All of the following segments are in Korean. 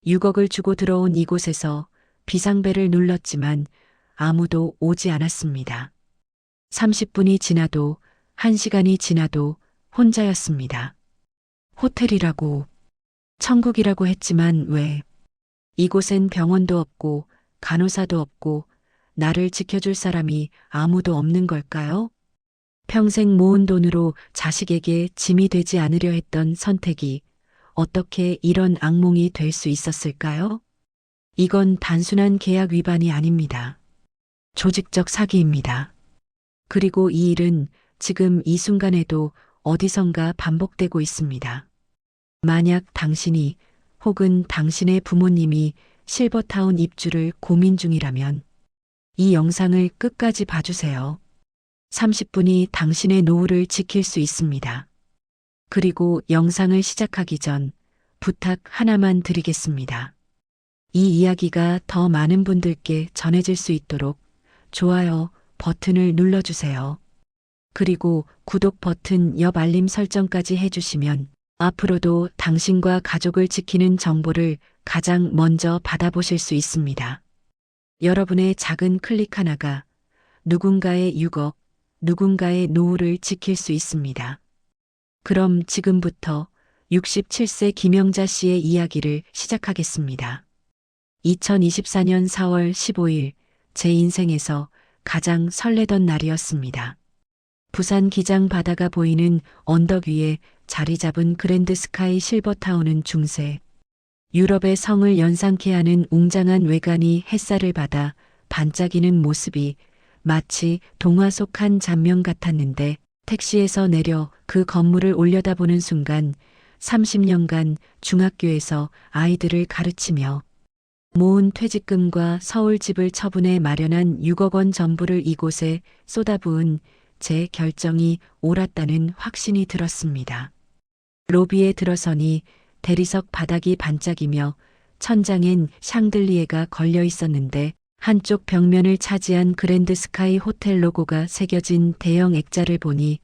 6억을 주고 들어온 이곳에서 비상벨을 눌렀지만 아무도 오지 않았습니다. 30분이 지나도 1시간이 지나도 혼자였습니다. 호텔이라고, 천국이라고 했지만 왜? 이곳엔 병원도 없고 간호사도 없고 나를 지켜줄 사람이 아무도 없는 걸까요? 평생 모은 돈으로 자식에게 짐이 되지 않으려 했던 선택이 어떻게 이런 악몽이 될 수 있었을까요? 이건 단순한 계약 위반이 아닙니다. 조직적 사기입니다. 그리고 이 일은 지금 이 순간에도 어디선가 반복되고 있습니다. 만약 당신이 혹은 당신의 부모님이 실버타운 입주를 고민 중이라면 이 영상을 끝까지 봐주세요. 30분이 당신의 노후를 지킬 수 있습니다. 그리고 영상을 시작하기 전 부탁 하나만 드리겠습니다. 이 이야기가 더 많은 분들께 전해질 수 있도록 좋아요 버튼을 눌러주세요. 그리고 구독 버튼 옆 알림 설정까지 해주시면 앞으로도 당신과 가족을 지키는 정보를 가장 먼저 받아보실 수 있습니다. 여러분의 작은 클릭 하나가 누군가의 6억, 누군가의 노후를 지킬 수 있습니다. 그럼 지금부터 67세 김영자 씨의 이야기를 시작하겠습니다. 2024년 4월 15일 제 인생에서 가장 설레던 날이었습니다. 부산 기장 바다가 보이는 언덕 위에 자리 잡은 그랜드 스카이 실버타운은 중세 유럽의 성을 연상케 하는 웅장한 외관이 햇살을 받아 반짝이는 모습이 마치 동화 속 한 장면 같았는데 택시에서 내려 그 건물을 올려다보는 순간 30년간 중학교에서 아이들을 가르치며 모은 퇴직금과 서울집을 처분해 마련한 6억 원 전부를 이곳에 쏟아부은 제 결정이 옳았다는 확신이 들었습니다. 로비에 들어서니 대리석 바닥이 반짝이며 천장엔 샹들리에가 걸려 있었는데 한쪽 벽면을 차지한 그랜드 스카이 호텔 로고가 새겨진 대형 액자를 보니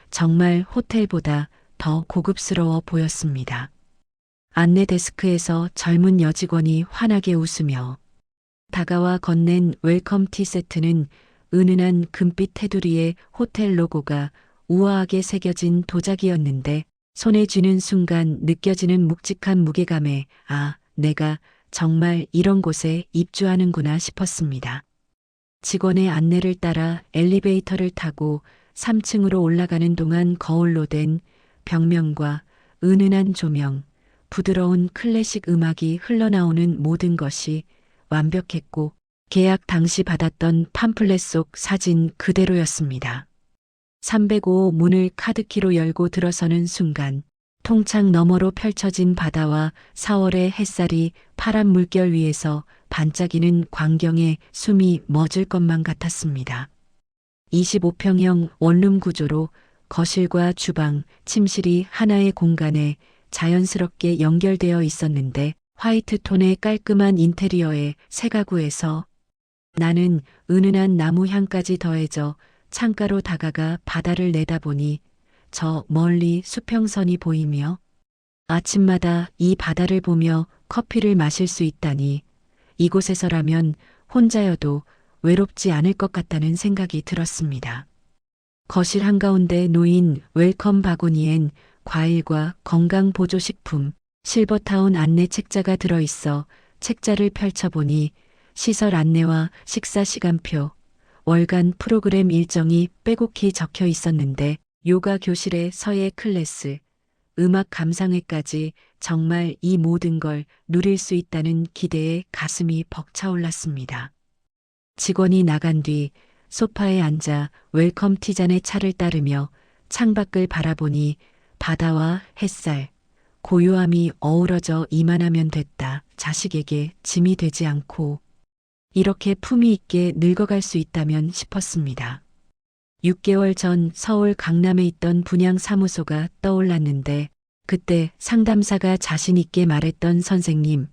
정말 호텔보다 더 고급스러워 보였습니다. 안내 데스크에서 젊은 여직원이 환하게 웃으며 다가와 건넨 웰컴 티 세트는 은은한 금빛 테두리에 호텔 로고가 우아하게 새겨진 도자기였는데 손에 쥐는 순간 느껴지는 묵직한 무게감에 내가 정말 이런 곳에 입주하는구나 싶었습니다. 직원의 안내를 따라 엘리베이터를 타고 3층으로 올라가는 동안 거울로 된 벽면과 은은한 조명, 부드러운 클래식 음악이 흘러나오는 모든 것이 완벽했고 계약 당시 받았던 팜플렛 속 사진 그대로였습니다. 305 문을 카드키로 열고 들어서는 순간 통창 너머로 펼쳐진 바다와 4월의 햇살이 파란 물결 위에서 반짝이는 광경에 숨이 멎을 것만 같았습니다. 25평형 원룸 구조로 거실과 주방, 침실이 하나의 공간에 자연스럽게 연결되어 있었는데 화이트 톤의 깔끔한 인테리어의 새 가구에서 나는 은은한 나무 향까지 더해져 창가로 다가가 바다를 내다보니 저 멀리 수평선이 보이며 아침마다 이 바다를 보며 커피를 마실 수 있다니 이곳에서라면 혼자여도 외롭지 않을 것 같다는 생각이 들었습니다. 거실 한가운데 놓인 웰컴 바구니엔 과일과 건강보조식품, 실버타운 안내 책자가 들어있어 책자를 펼쳐보니 시설 안내와 식사 시간표, 월간 프로그램 일정이 빼곡히 적혀 있었는데 요가 교실의 서예 클래스, 음악 감상회까지 정말 이 모든 걸 누릴 수 있다는 기대에 가슴이 벅차올랐습니다. 직원이 나간 뒤 소파에 앉아 웰컴 티잔의 차를 따르며 창밖을 바라보니 바다와 햇살, 고요함이 어우러져 이만하면 됐다. 자식에게 짐이 되지 않고 이렇게 품위 있게 늙어갈 수 있다면 싶었습니다. 6개월 전 서울 강남에 있던 분양 사무소가 떠올랐는데 그때 상담사가 자신 있게 말했던 선생님,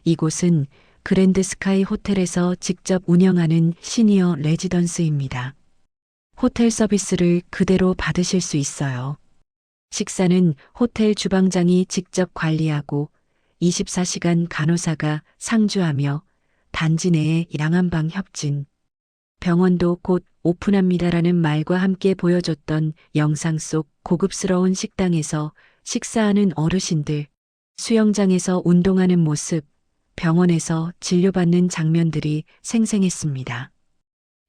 이곳은 그랜드 스카이 호텔에서 직접 운영하는 시니어 레지던스입니다. 호텔 서비스를 그대로 받으실 수 있어요. 식사는 호텔 주방장이 직접 관리하고 24시간 간호사가 상주하며 단지 내에 양한방 협진. 병원도 곧 오픈합니다라는 말과 함께 보여줬던 영상 속 고급스러운 식당에서 식사하는 어르신들, 수영장에서 운동하는 모습, 병원에서 진료받는 장면들이 생생했습니다.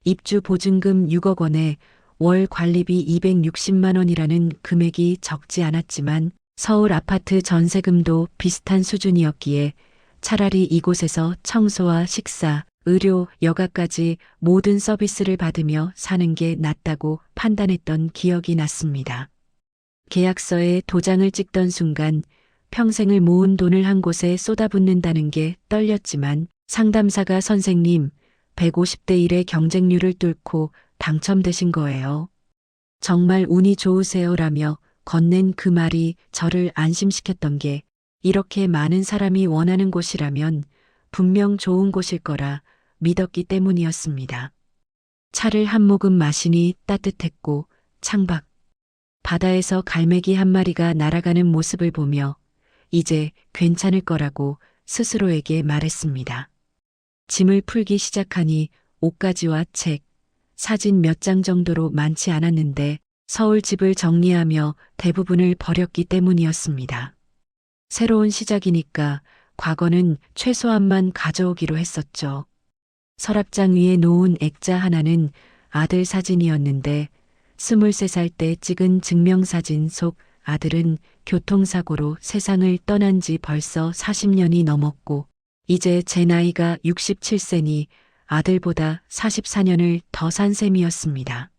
입주 보증금 6억 원에 월 관리비 260만 원이라는 금액이 적지 않았지만 서울 아파트 전세금도 비슷한 수준이었기에 차라리 이곳에서 청소와 식사, 의료, 여가까지 모든 서비스를 받으며 사는 게 낫다고 판단했던 기억이 났습니다. 계약서에 도장을 찍던 순간 평생을 모은 돈을 한 곳에 쏟아붓는다는 게 떨렸지만 상담사가 선생님, 150대 1의 경쟁률을 뚫고 당첨되신 거예요. 정말 운이 좋으세요라며 건넨 그 말이 저를 안심시켰던 게 이렇게 많은 사람이 원하는 곳이라면 분명 좋은 곳일 거라 믿었기 때문이었습니다. 차를 한 모금 마시니 따뜻했고 창밖, 바다에서 갈매기 한 마리가 날아가는 모습을 보며 이제 괜찮을 거라고 스스로에게 말했습니다. 짐을 풀기 시작하니 옷가지와 책, 사진 몇 장 정도로 많지 않았는데 서울 집을 정리하며 대부분을 버렸기 때문이었습니다. 새로운 시작이니까 과거는 최소한만 가져오기로 했었죠. 서랍장 위에 놓은 액자 하나는 아들 사진이었는데 23살 때 찍은 증명사진 속 아들은 교통사고로 세상을 떠난 지 벌써 40년이 넘었고 이제 제 나이가 67세니 아들보다 44년을 더 산 셈이었습니다.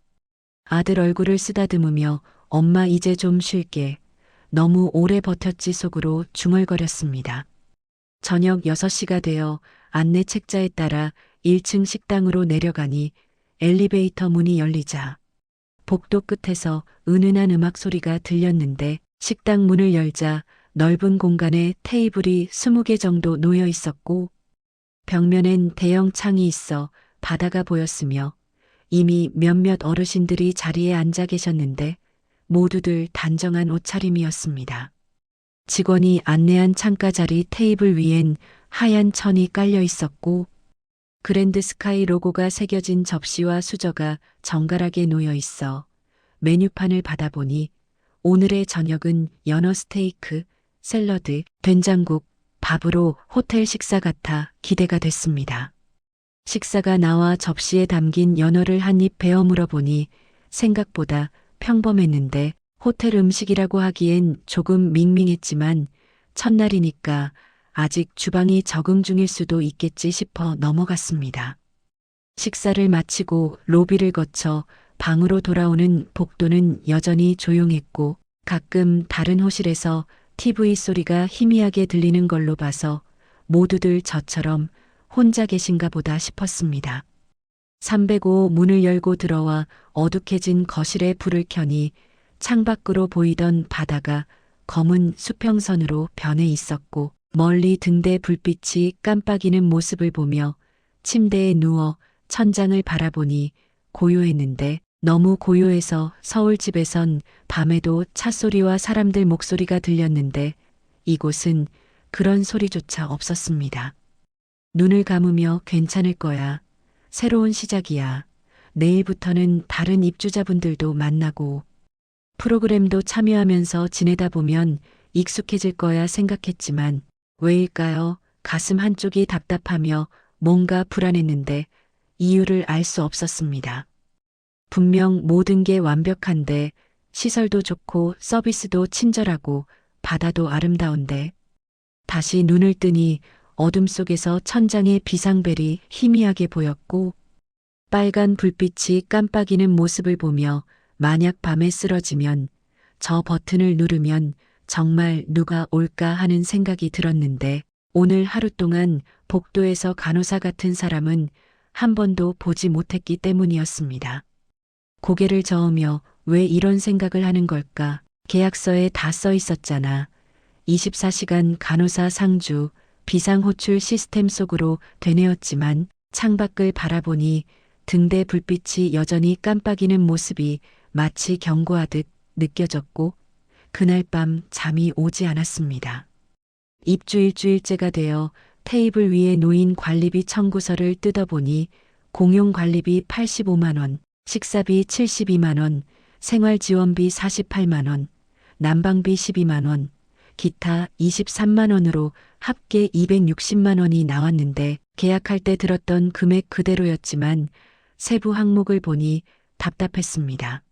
아들 얼굴을 쓰다듬으며 엄마 이제 좀 쉴게. 너무 오래 버텼지 속으로 중얼거렸습니다. 저녁 6시가 되어 안내 책자에 따라 1층 식당으로 내려가니 엘리베이터 문이 열리자 복도 끝에서 은은한 음악 소리가 들렸는데 식당 문을 열자 넓은 공간에 테이블이 20개 정도 놓여 있었고 벽면엔 대형 창이 있어 바다가 보였으며 이미 몇몇 어르신들이 자리에 앉아 계셨는데 모두들 단정한 옷차림이었습니다. 직원이 안내한 창가 자리 테이블 위엔 하얀 천이 깔려 있었고 그랜드 스카이 로고가 새겨진 접시와 수저가 정갈하게 놓여 있어 메뉴판을 받아보니 오늘의 저녁은 연어 스테이크, 샐러드, 된장국, 밥으로 호텔 식사 같아 기대가 됐습니다. 식사가 나와 접시에 담긴 연어를 한 입 베어 물어보니 생각보다 평범했는데 호텔 음식이라고 하기엔 조금 밍밍했지만 첫날이니까 아직 주방이 적응 중일 수도 있겠지 싶어 넘어갔습니다. 식사를 마치고 로비를 거쳐 방으로 돌아오는 복도는 여전히 조용했고 가끔 다른 호실에서 TV 소리가 희미하게 들리는 걸로 봐서 모두들 저처럼 혼자 계신가 보다 싶었습니다. 305 문을 열고 들어와 어둑해진 거실에 불을 켜니 창밖으로 보이던 바다가 검은 수평선으로 변해 있었고 멀리 등대 불빛이 깜빡이는 모습을 보며 침대에 누워 천장을 바라보니 고요했는데 너무 고요해서 서울집에선 밤에도 찻소리와 사람들 목소리가 들렸는데 이곳은 그런 소리조차 없었습니다. 눈을 감으며 괜찮을 거야. 새로운 시작이야. 내일부터는 다른 입주자분들도 만나고 프로그램도 참여하면서 지내다 보면 익숙해질 거야 생각했지만 왜일까요? 가슴 한쪽이 답답하며 뭔가 불안했는데 이유를 알 수 없었습니다. 분명 모든 게 완벽한데 시설도 좋고 서비스도 친절하고 바다도 아름다운데 다시 눈을 뜨니 어둠 속에서 천장에 비상벨이 희미하게 보였고 빨간 불빛이 깜빡이는 모습을 보며 만약 밤에 쓰러지면 저 버튼을 누르면 정말 누가 올까 하는 생각이 들었는데 오늘 하루 동안 복도에서 간호사 같은 사람은 한 번도 보지 못했기 때문이었습니다. 고개를 저으며 왜 이런 생각을 하는 걸까? 계약서에 다 써 있었잖아. 24시간 간호사 상주, 비상호출 시스템 속으로 되뇌었지만 창밖을 바라보니 등대 불빛이 여전히 깜빡이는 모습이 마치 경고하듯 느껴졌고 그날 밤 잠이 오지 않았습니다. 입주 일주일째가 되어 테이블 위에 놓인 관리비 청구서를 뜯어보니 공용 관리비 85만 원, 식사비 72만 원, 생활지원비 48만 원, 난방비 12만 원, 기타 23만 원으로 합계 260만 원이 나왔는데 계약할 때 들었던 금액 그대로였지만 세부 항목을 보니 답답했습니다.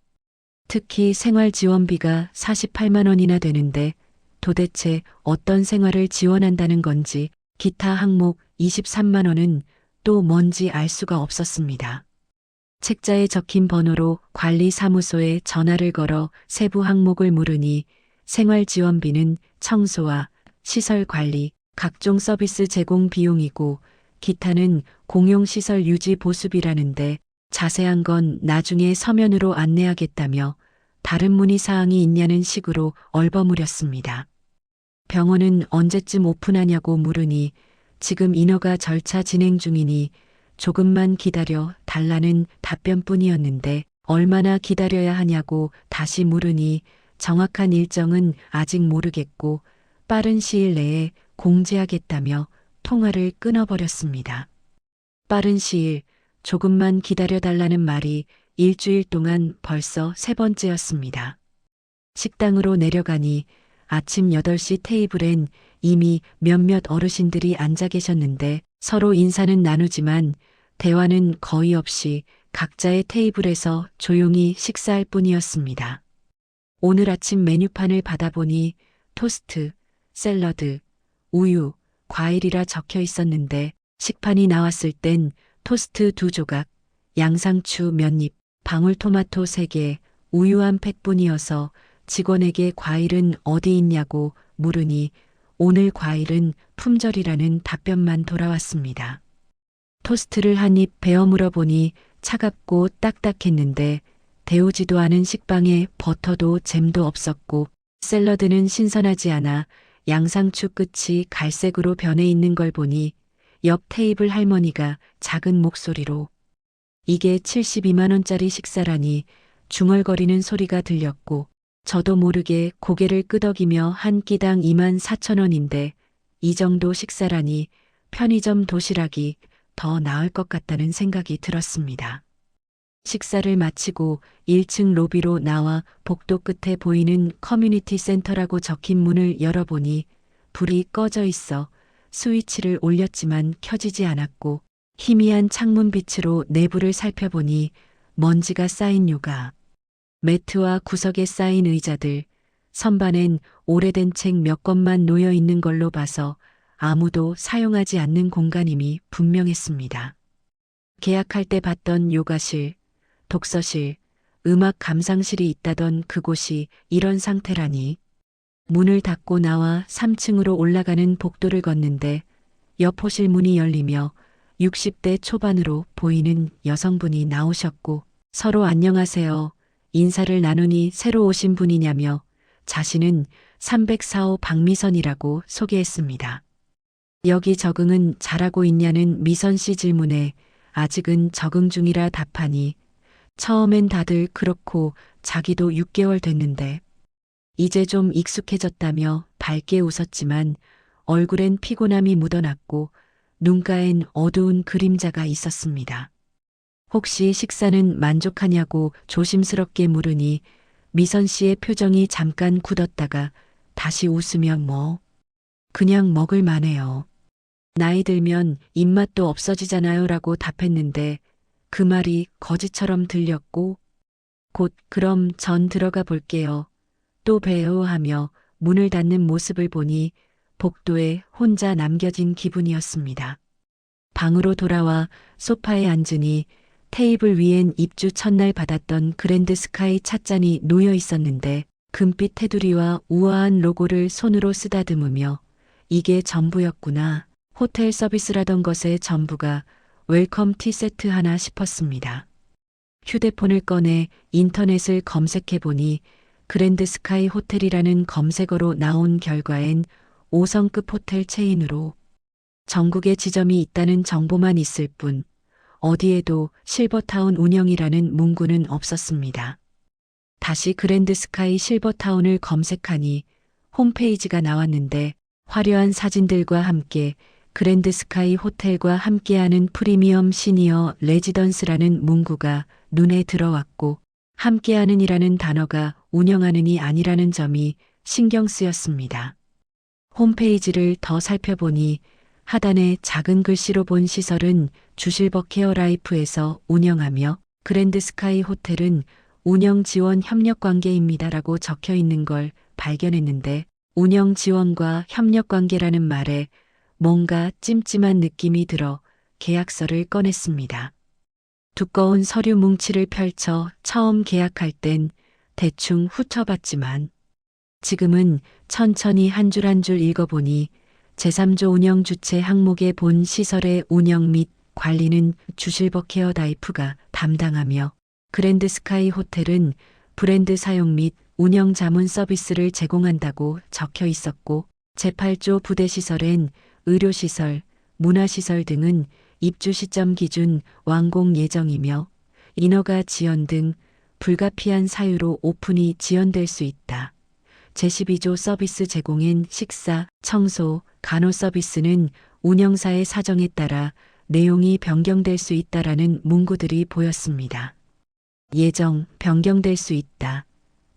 특히 생활지원비가 48만 원이나 되는데 도대체 어떤 생활을 지원한다는 건지, 기타 항목 23만 원은 또 뭔지 알 수가 없었습니다. 책자에 적힌 번호로 관리사무소에 전화를 걸어 세부 항목을 물으니 생활지원비는 청소와 시설관리, 각종 서비스 제공 비용이고 기타는 공용시설 유지 보수비라는데 자세한 건 나중에 서면으로 안내하겠다며 다른 문의사항이 있냐는 식으로 얼버무렸습니다. 병원은 언제쯤 오픈하냐고 물으니 지금 인허가 절차 진행 중이니 조금만 기다려 달라는 답변뿐이었는데 얼마나 기다려야 하냐고 다시 물으니 정확한 일정은 아직 모르겠고 빠른 시일 내에 공지하겠다며 통화를 끊어버렸습니다. 빠른 시일, 조금만 기다려달라는 말이 일주일 동안 벌써 세 번째였습니다. 식당으로 내려가니 아침 8시 테이블엔 이미 몇몇 어르신들이 앉아 계셨는데 서로 인사는 나누지만 대화는 거의 없이 각자의 테이블에서 조용히 식사할 뿐이었습니다. 오늘 아침 메뉴판을 받아보니 토스트, 샐러드, 우유, 과일이라 적혀 있었는데 식판이 나왔을 땐 토스트 2조각, 양상추 몇 입, 방울토마토 3개, 우유 한 팩뿐이어서 직원에게 과일은 어디 있냐고 물으니 오늘 과일은 품절이라는 답변만 돌아왔습니다. 토스트를 한 입 베어 물어보니 차갑고 딱딱했는데 데우지도 않은 식빵에 버터도 잼도 없었고 샐러드는 신선하지 않아 양상추 끝이 갈색으로 변해 있는 걸 보니 옆 테이블 할머니가 작은 목소리로 이게 72만 원짜리 식사라니 중얼거리는 소리가 들렸고 저도 모르게 고개를 끄덕이며 한 끼당 2만 4천 원인데 이 정도 식사라니 편의점 도시락이 더 나을 것 같다는 생각이 들었습니다. 식사를 마치고 1층 로비로 나와 복도 끝에 보이는 커뮤니티 센터라고 적힌 문을 열어보니 불이 꺼져 있어 스위치를 올렸지만 켜지지 않았고 희미한 창문빛으로 내부를 살펴보니 먼지가 쌓인 요가, 매트와 구석에 쌓인 의자들, 선반엔 오래된 책 몇 권만 놓여 있는 걸로 봐서 아무도 사용하지 않는 공간임이 분명했습니다. 계약할 때 봤던 요가실, 독서실, 음악 감상실이 있다던 그곳이 이런 상태라니. 문을 닫고 나와 3층으로 올라가는 복도를 걷는데 옆 호실 문이 열리며 60대 초반으로 보이는 여성분이 나오셨고 서로 안녕하세요. 인사를 나누니 새로 오신 분이냐며 자신은 304호 박미선이라고 소개했습니다. 여기 적응은 잘하고 있냐는 미선 씨 질문에 아직은 적응 중이라 답하니 처음엔 다들 그렇고 자기도 6개월 됐는데 이제 좀 익숙해졌다며 밝게 웃었지만 얼굴엔 피곤함이 묻어났고 눈가엔 어두운 그림자가 있었습니다. 혹시 식사는 만족하냐고 조심스럽게 물으니 미선 씨의 표정이 잠깐 굳었다가 다시 웃으며 그냥 먹을 만해요. 나이 들면 입맛도 없어지잖아요 라고 답했는데 그 말이 거짓처럼 들렸고 곧 그럼 전 들어가 볼게요. 또 봬요 하며 문을 닫는 모습을 보니 복도에 혼자 남겨진 기분이었습니다. 방으로 돌아와 소파에 앉으니 테이블 위엔 입주 첫날 받았던 그랜드 스카이 찻잔이 놓여 있었는데 금빛 테두리와 우아한 로고를 손으로 쓰다듬으며 이게 전부였구나. 호텔 서비스라던 것의 전부가 웰컴 티 세트 하나 싶었습니다. 휴대폰을 꺼내 인터넷을 검색해보니 그랜드 스카이 호텔이라는 검색어로 나온 결과엔 5성급 호텔 체인으로 전국에 지점이 있다는 정보만 있을 뿐 어디에도 실버타운 운영이라는 문구는 없었습니다. 다시 그랜드 스카이 실버타운을 검색하니 홈페이지가 나왔는데 화려한 사진들과 함께 그랜드 스카이 호텔과 함께하는 프리미엄 시니어 레지던스라는 문구가 눈에 들어왔고, 함께하는이라는 단어가 운영하는이 아니라는 점이 신경 쓰였습니다. 홈페이지를 더 살펴보니 하단에 작은 글씨로 본 시설은 주실버 케어라이프에서 운영하며 그랜드 스카이 호텔은 운영 지원 협력 관계입니다라고 적혀 있는 걸 발견했는데, 운영 지원과 협력 관계라는 말에 뭔가 찜찜한 느낌이 들어 계약서를 꺼냈습니다. 두꺼운 서류 뭉치를 펼쳐 처음 계약할 땐 대충 훑어봤지만 지금은 천천히 한 줄 한 줄 읽어보니 제3조 운영 주체 항목에 본 시설의 운영 및 관리는 주실버 케어라이프가 담당하며 그랜드 스카이 호텔은 브랜드 사용 및 운영 자문 서비스를 제공한다고 적혀 있었고, 제8조 부대시설엔 의료시설, 문화시설 등은 입주 시점 기준 완공 예정이며 인허가 지연 등 불가피한 사유로 오픈이 지연될 수 있다. 제12조 서비스 제공인 식사, 청소, 간호 서비스는 운영사의 사정에 따라 내용이 변경될 수 있다라는 문구들이 보였습니다. 예정, 변경될 수 있다.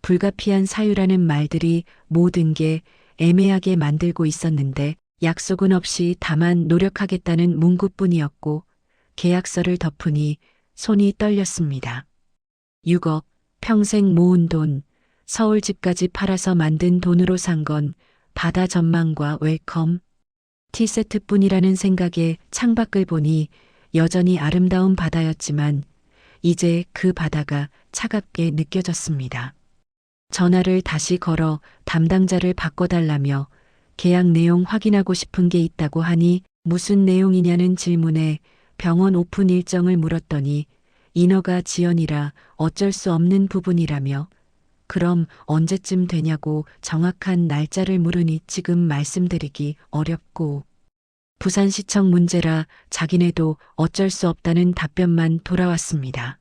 불가피한 사유라는 말들이 모든 게 애매하게 만들고 있었는데, 약속은 없이 다만 노력하겠다는 문구뿐이었고, 계약서를 덮으니 손이 떨렸습니다. 6억, 평생 모은 돈, 서울 집까지 팔아서 만든 돈으로 산 건 바다 전망과 웰컴 티세트뿐이라는 생각에 창밖을 보니 여전히 아름다운 바다였지만 이제 그 바다가 차갑게 느껴졌습니다. 전화를 다시 걸어 담당자를 바꿔달라며 계약 내용 확인하고 싶은 게 있다고 하니 무슨 내용이냐는 질문에 병원 오픈 일정을 물었더니 인허가 지연이라 어쩔 수 없는 부분이라며, 그럼 언제쯤 되냐고 정확한 날짜를 물으니 지금 말씀드리기 어렵고, 부산시청 문제라 자기네도 어쩔 수 없다는 답변만 돌아왔습니다.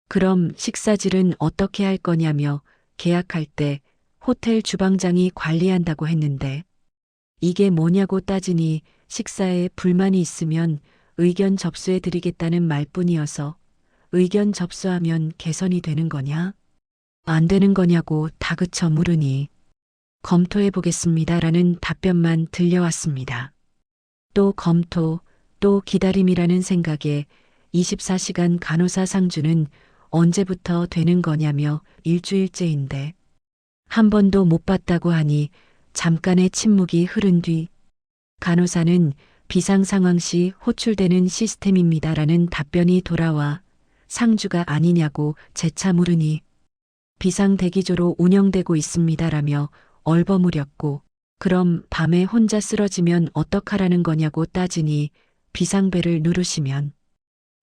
그럼 식사질은 어떻게 할 거냐며 계약할 때 호텔 주방장이 관리한다고 했는데, 이게 뭐냐고 따지니 식사에 불만이 있으면 의견 접수해 드리겠다는 말뿐이어서 의견 접수하면 개선이 되는 거냐? 안 되는 거냐고 다그쳐 물으니 검토해 보겠습니다라는 답변만 들려왔습니다. 또 검토, 또 기다림이라는 생각에 24시간 간호사 상주는 언제부터 되는 거냐며 일주일째인데 한 번도 못 봤다고 하니 잠깐의 침묵이 흐른 뒤 간호사는 비상 상황 시 호출되는 시스템입니다라는 답변이 돌아와 상주가 아니냐고 재차 물으니 비상 대기조로 운영되고 있습니다라며 얼버무렸고, 그럼 밤에 혼자 쓰러지면 어떡하라는 거냐고 따지니 비상벨을 누르시면,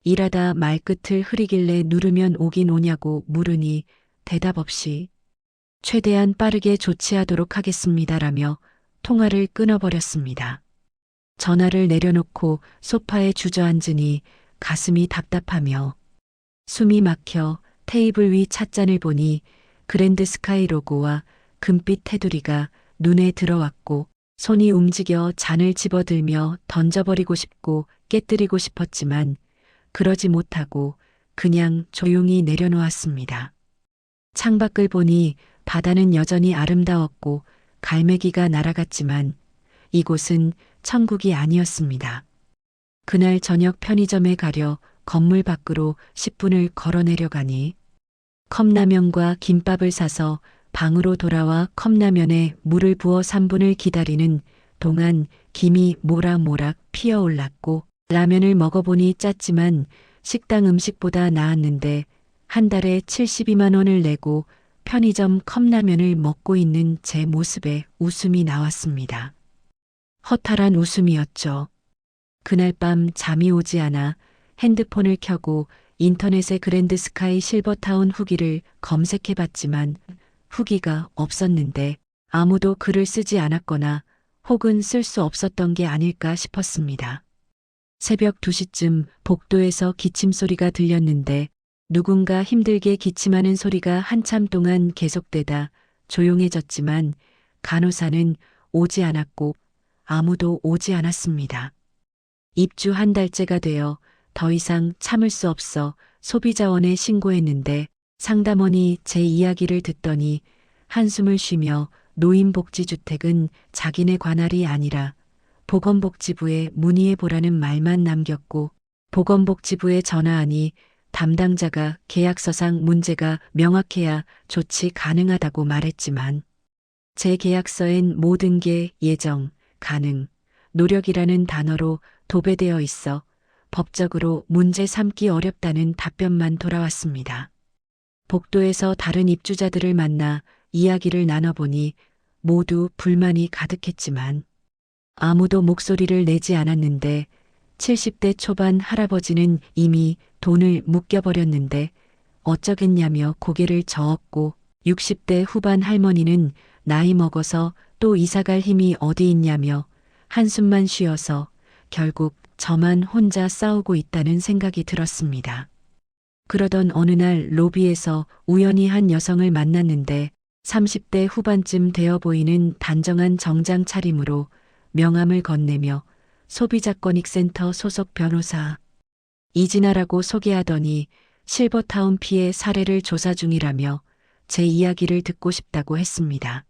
일하다 말끝을 흐리길래 누르면 오긴 오냐고 물으니 대답 없이 최대한 빠르게 조치하도록 하겠습니다라며 통화를 끊어버렸습니다. 전화를 내려놓고 소파에 주저앉으니 가슴이 답답하며 숨이 막혀 테이블 위 찻잔을 보니 그랜드 스카이 로고와 금빛 테두리가 눈에 들어왔고, 손이 움직여 잔을 집어들며 던져버리고 싶고 깨뜨리고 싶었지만 그러지 못하고 그냥 조용히 내려놓았습니다. 창밖을 보니 바다는 여전히 아름다웠고 갈매기가 날아갔지만 이곳은 천국이 아니었습니다. 그날 저녁 편의점에 가려 건물 밖으로 10분을 걸어 내려가니 컵라면과 김밥을 사서 방으로 돌아와 컵라면에 물을 부어 3분을 기다리는 동안 김이 모락모락 피어올랐고, 라면을 먹어보니 짰지만 식당 음식보다 나았는데 한 달에 72만 원을 내고 편의점 컵라면을 먹고 있는 제 모습에 웃음이 나왔습니다. 허탈한 웃음이었죠. 그날 밤 잠이 오지 않아 핸드폰을 켜고 인터넷에 그랜드 스카이 실버타운 후기를 검색해봤지만 후기가 없었는데 아무도 글을 쓰지 않았거나 혹은 쓸 수 없었던 게 아닐까 싶었습니다. 새벽 2시쯤 복도에서 기침 소리가 들렸는데 누군가 힘들게 기침하는 소리가 한참 동안 계속되다 조용해졌지만 간호사는 오지 않았고 아무도 오지 않았습니다. 입주 한 달째가 되어 더 이상 참을 수 없어 소비자원에 신고했는데 상담원이 제 이야기를 듣더니 한숨을 쉬며 노인복지주택은 자기네 관할이 아니라 보건복지부에 문의해 보라는 말만 남겼고 보건복지부에 전화하니 담당자가 계약서상 문제가 명확해야 조치 가능하다고 말했지만 제 계약서엔 모든 게 예정, 가능, 노력이라는 단어로 도배되어 있어 법적으로 문제 삼기 어렵다는 답변만 돌아왔습니다. 복도에서 다른 입주자들을 만나 이야기를 나눠보니 모두 불만이 가득했지만 아무도 목소리를 내지 않았는데 70대 초반 할아버지는 이미 돈을 묶여버렸는데 어쩌겠냐며 고개를 저었고 60대 후반 할머니는 나이 먹어서 또 이사갈 힘이 어디 있냐며 한숨만 쉬어서 결국 저만 혼자 싸우고 있다는 생각이 들었습니다. 그러던 어느 날 로비에서 우연히 한 여성을 만났는데 30대 후반쯤 되어 보이는 단정한 정장 차림으로 명함을 건네며 소비자권익센터 소속 변호사 이진아라고 소개하더니 실버타운 피해 사례를 조사 중이라며 제 이야기를 듣고 싶다고 했습니다.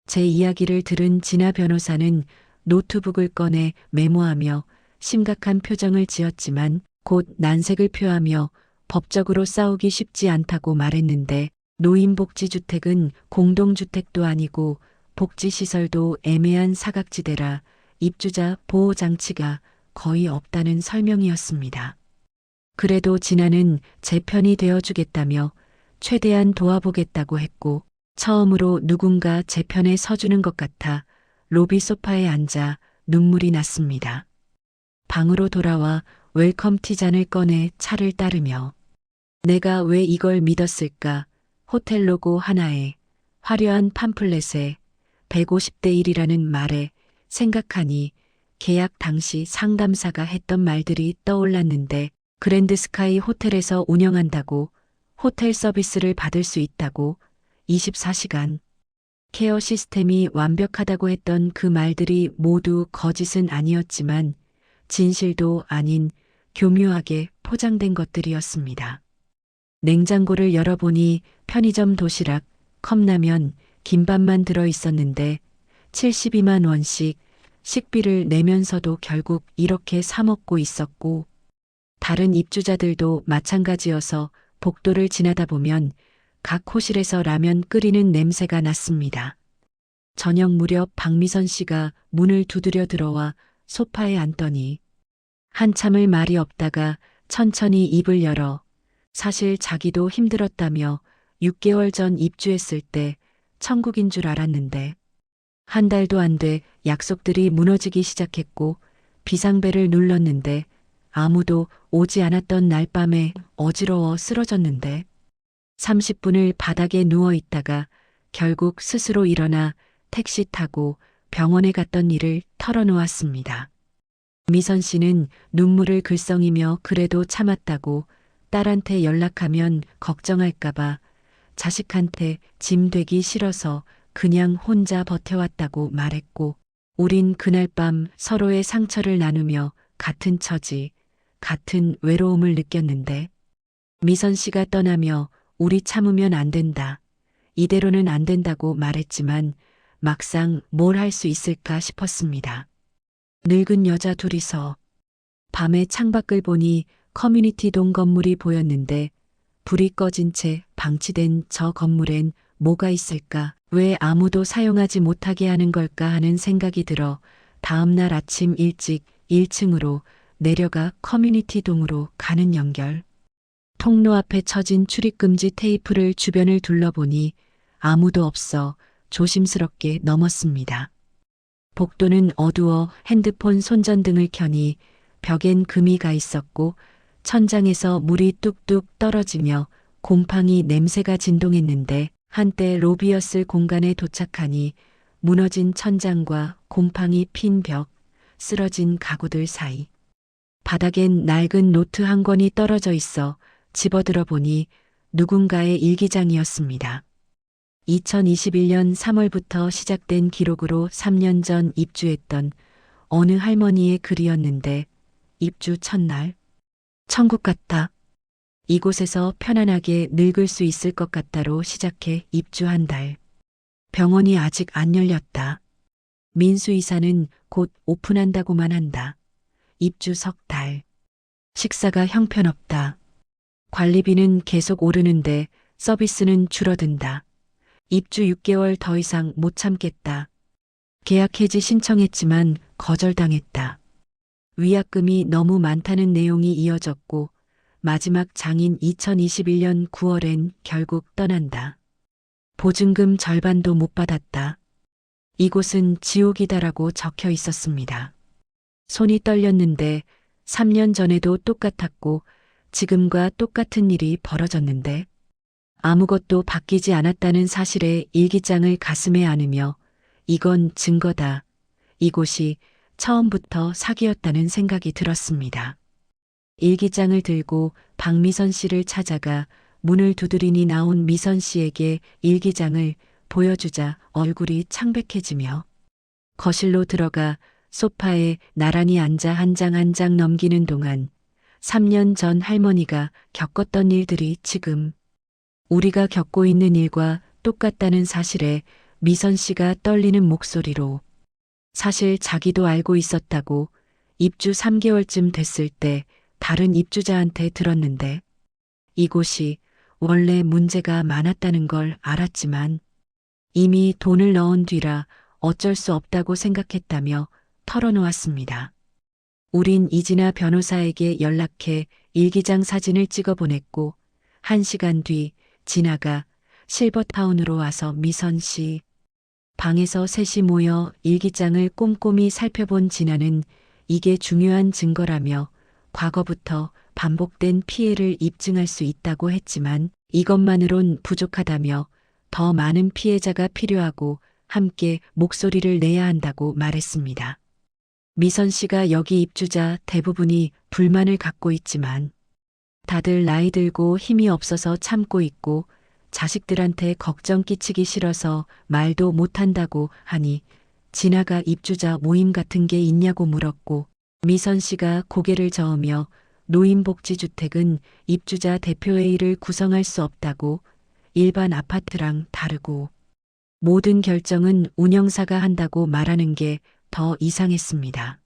제 이야기를 들은 진아 변호사는 노트북을 꺼내 메모하며 심각한 표정을 지었지만 곧 난색을 표하며 법적으로 싸우기 쉽지 않다고 말했는데 노인복지주택은 공동주택도 아니고 복지시설도 애매한 사각지대라 입주자 보호장치가 거의 없다는 설명이었습니다. 그래도 진아는 제 편이 되어주겠다며 최대한 도와보겠다고 했고 처음으로 누군가 제 편에 서주는 것 같아 로비 소파에 앉아 눈물이 났습니다. 방으로 돌아와 웰컴티 잔을 꺼내 차를 따르며 내가 왜 이걸 믿었을까? 호텔 로고 하나에 화려한 팜플렛에 150대 1이라는 말에 생각하니 계약 당시 상담사가 했던 말들이 떠올랐는데 그랜드 스카이 호텔에서 운영한다고 호텔 서비스를 받을 수 있다고 24시간 케어 시스템이 완벽하다고 했던 그 말들이 모두 거짓은 아니었지만 진실도 아닌 교묘하게 포장된 것들이었습니다. 냉장고를 열어보니 편의점 도시락, 컵라면, 김밥만 들어 있었는데 72만 원씩 식비를 내면서도 결국 이렇게 사 먹고 있었고 다른 입주자들도 마찬가지여서 복도를 지나다 보면 각 호실에서 라면 끓이는 냄새가 났습니다. 저녁 무렵 박미선 씨가 문을 두드려 들어와 소파에 앉더니 한참을 말이 없다가 천천히 입을 열어 사실 자기도 힘들었다며 6개월 전 입주했을 때 천국인 줄 알았는데 한 달도 안 돼 약속들이 무너지기 시작했고 비상벨을 눌렀는데 아무도 오지 않았던 날 밤에 어지러워 쓰러졌는데 30분을 바닥에 누워 있다가 결국 스스로 일어나 택시 타고 병원에 갔던 일을 털어놓았습니다. 미선 씨는 눈물을 글썽이며 그래도 참았다고 딸한테 연락하면 걱정할까봐 자식한테 짐 되기 싫어서 그냥 혼자 버텨왔다고 말했고 우린 그날 밤 서로의 상처를 나누며 같은 처지, 같은 외로움을 느꼈는데 미선 씨가 떠나며 우리 참으면 안 된다. 이대로는 안 된다고 말했지만 막상 뭘 할 수 있을까 싶었습니다. 늙은 여자 둘이서 밤에 창밖을 보니 커뮤니티 동 건물이 보였는데 불이 꺼진 채 방치된 저 건물엔 뭐가 있을까? 왜 아무도 사용하지 못하게 하는 걸까 하는 생각이 들어 다음 날 아침 일찍 1층으로 내려가 커뮤니티 동으로 가는 연결. 통로 앞에 쳐진 출입금지 테이프를 주변을 둘러보니 아무도 없어 조심스럽게 넘었습니다. 복도는 어두워 핸드폰 손전등을 켜니 벽엔 금이 가 있었고 천장에서 물이 뚝뚝 떨어지며 곰팡이 냄새가 진동했는데 한때 로비였을 공간에 도착하니 무너진 천장과 곰팡이 핀 벽, 쓰러진 가구들 사이. 바닥엔 낡은 노트 한 권이 떨어져 있어 집어들어 보니 누군가의 일기장이었습니다. 2021년 3월부터 시작된 기록으로 3년 전 입주했던 어느 할머니의 글이었는데 입주 첫날 천국 같다. 이곳에서 편안하게 늙을 수 있을 것 같다로 시작해 입주 한 달. 병원이 아직 안 열렸다. 민수 이사는 곧 오픈한다고만 한다. 입주 석 달. 식사가 형편없다. 관리비는 계속 오르는데 서비스는 줄어든다. 입주 6개월 더 이상 못 참겠다. 계약 해지 신청했지만 거절당했다. 위약금이 너무 많다는 내용이 이어졌고 마지막 장인 2021년 9월엔 결국 떠난다. 보증금 절반도 못 받았다. 이곳은 지옥이다라고 적혀 있었습니다. 손이 떨렸는데 3년 전에도 똑같았고 지금과 똑같은 일이 벌어졌는데 아무것도 바뀌지 않았다는 사실에 일기장을 가슴에 안으며 이건 증거다. 이곳이 처음부터 사기였다는 생각이 들었습니다. 일기장을 들고 박미선 씨를 찾아가 문을 두드리니 나온 미선 씨에게 일기장을 보여주자 얼굴이 창백해지며 거실로 들어가 소파에 나란히 앉아 한 장 한 장 넘기는 동안 3년 전 할머니가 겪었던 일들이 지금 우리가 겪고 있는 일과 똑같다는 사실에 미선 씨가 떨리는 목소리로 사실 자기도 알고 있었다고 입주 3개월쯤 됐을 때 다른 입주자한테 들었는데 이곳이 원래 문제가 많았다는 걸 알았지만 이미 돈을 넣은 뒤라 어쩔 수 없다고 생각했다며 털어놓았습니다. 우린 이진아 변호사에게 연락해 일기장 사진을 찍어 보냈고 1시간 뒤 진아가 실버타운으로 와서 미선 씨 방에서 셋이 모여 일기장을 꼼꼼히 살펴본 진아는 이게 중요한 증거라며 과거부터 반복된 피해를 입증할 수 있다고 했지만 이것만으론 부족하다며 더 많은 피해자가 필요하고 함께 목소리를 내야 한다고 말했습니다. 미선 씨가 여기 입주자 대부분이 불만을 갖고 있지만 다들 나이 들고 힘이 없어서 참고 있고 자식들한테 걱정 끼치기 싫어서 말도 못한다고 하니 진아가 입주자 모임 같은 게 있냐고 물었고 미선 씨가 고개를 저으며 노인복지주택은 입주자 대표회의를 구성할 수 없다고 일반 아파트랑 다르고 모든 결정은 운영사가 한다고 말하는 게 더 이상했습니다.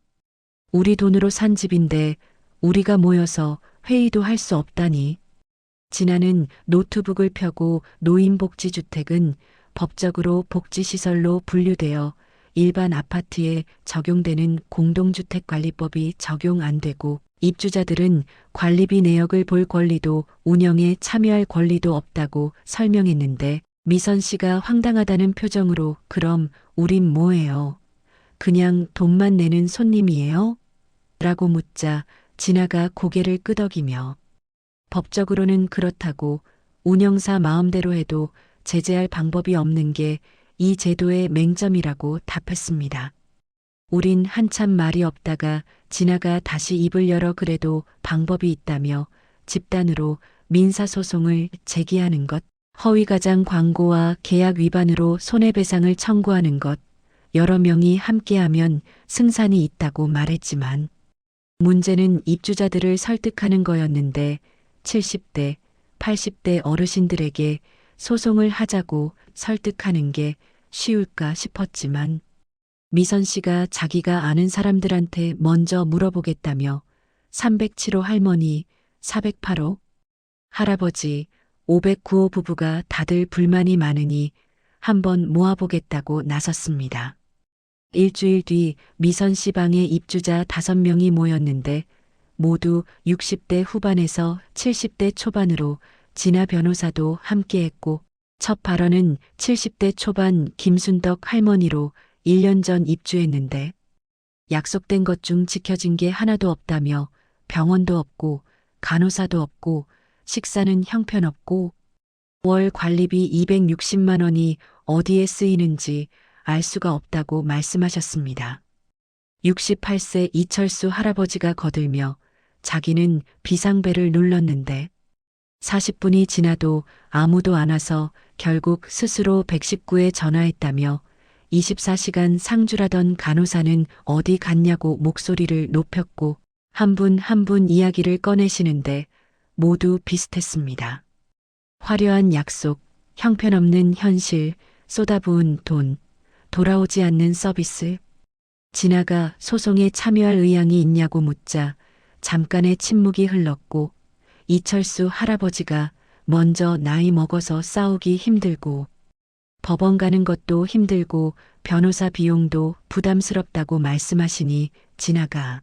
우리 돈으로 산 집인데 우리가 모여서 회의도 할 수 없다니. 진아는 노트북을 펴고 노인복지주택은 법적으로 복지시설로 분류되어 일반 아파트에 적용되는 공동주택관리법이 적용 안 되고 입주자들은 관리비 내역을 볼 권리도 운영에 참여할 권리도 없다고 설명했는데 미선 씨가 황당하다는 표정으로 그럼 우린 뭐예요? 그냥 돈만 내는 손님이에요? 라고 묻자 진아가 고개를 끄덕이며 법적으로는 그렇다고 운영사 마음대로 해도 제재할 방법이 없는 게 이 제도의 맹점이라고 답했습니다. 우린 한참 말이 없다가 진아가 다시 입을 열어 그래도 방법이 있다며 집단으로 민사소송을 제기하는 것, 허위가장 광고와 계약 위반으로 손해배상을 청구하는 것, 여러 명이 함께하면 승산이 있다고 말했지만 문제는 입주자들을 설득하는 거였는데 70대, 80대 어르신들에게 소송을 하자고 설득하는 게 쉬울까 싶었지만 미선 씨가 자기가 아는 사람들한테 먼저 물어보겠다며 307호 할머니, 408호 할아버지, 509호 부부가 다들 불만이 많으니 한번 모아보겠다고 나섰습니다. 일주일 뒤 미선 씨 방에 입주자 5명이 모였는데 모두 60대 후반에서 70대 초반으로 진아 변호사도 함께했고 첫 발언은 70대 초반 김순덕 할머니로 1년 전 입주했는데 약속된 것 중 지켜진 게 하나도 없다며 병원도 없고 간호사도 없고 식사는 형편없고 월 관리비 260만 원이 어디에 쓰이는지 알 수가 없다고 말씀하셨습니다. 68세 이철수 할아버지가 거들며 자기는 비상벨을 눌렀는데 40분이 지나도 아무도 안 와서 결국 스스로 119에 전화했다며 24시간 상주라던 간호사는 어디 갔냐고 목소리를 높였고 한 분 한 분 이야기를 꺼내시는데 모두 비슷했습니다. 화려한 약속, 형편없는 현실, 쏟아부은 돈, 돌아오지 않는 서비스. 진아가 소송에 참여할 의향이 있냐고 묻자 잠깐의 침묵이 흘렀고 이철수 할아버지가 먼저 나이 먹어서 싸우기 힘들고 법원 가는 것도 힘들고 변호사 비용도 부담스럽다고 말씀하시니 진아가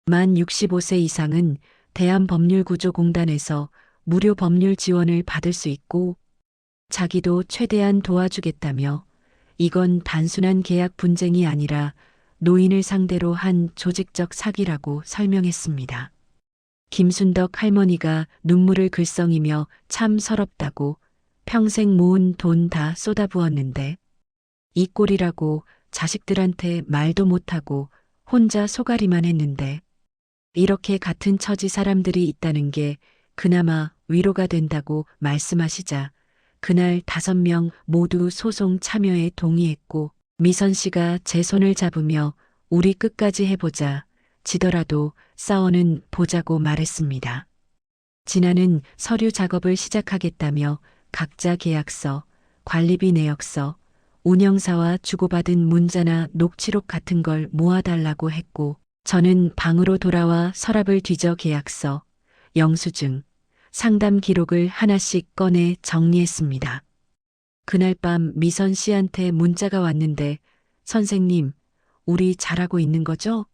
만 65세 이상은 대한법률구조공단에서 무료 법률 지원을 받을 수 있고 자기도 최대한 도와주겠다며 이건 단순한 계약 분쟁이 아니라 노인을 상대로 한 조직적 사기라고 설명했습니다. 김순덕 할머니가 눈물을 글썽이며 참 서럽다고 평생 모은 돈 다 쏟아부었는데 이 꼴이라고 자식들한테 말도 못하고 혼자 소가리만 했는데 이렇게 같은 처지 사람들이 있다는 게 그나마 위로가 된다고 말씀하시자 그날 5명 모두 소송 참여에 동의했고 미선 씨가 제 손을 잡으며 우리 끝까지 해보자. 지더라도 싸워는 보자고 말했습니다. 진아는 서류 작업을 시작하겠다며 각자 계약서, 관리비 내역서, 운영사와 주고받은 문자나 녹취록 같은 걸 모아달라고 했고 저는 방으로 돌아와 서랍을 뒤져 계약서, 영수증, 상담 기록을 하나씩 꺼내 정리했습니다. 그날 밤 미선 씨한테 문자가 왔는데 선생님, 우리 잘하고 있는 거죠?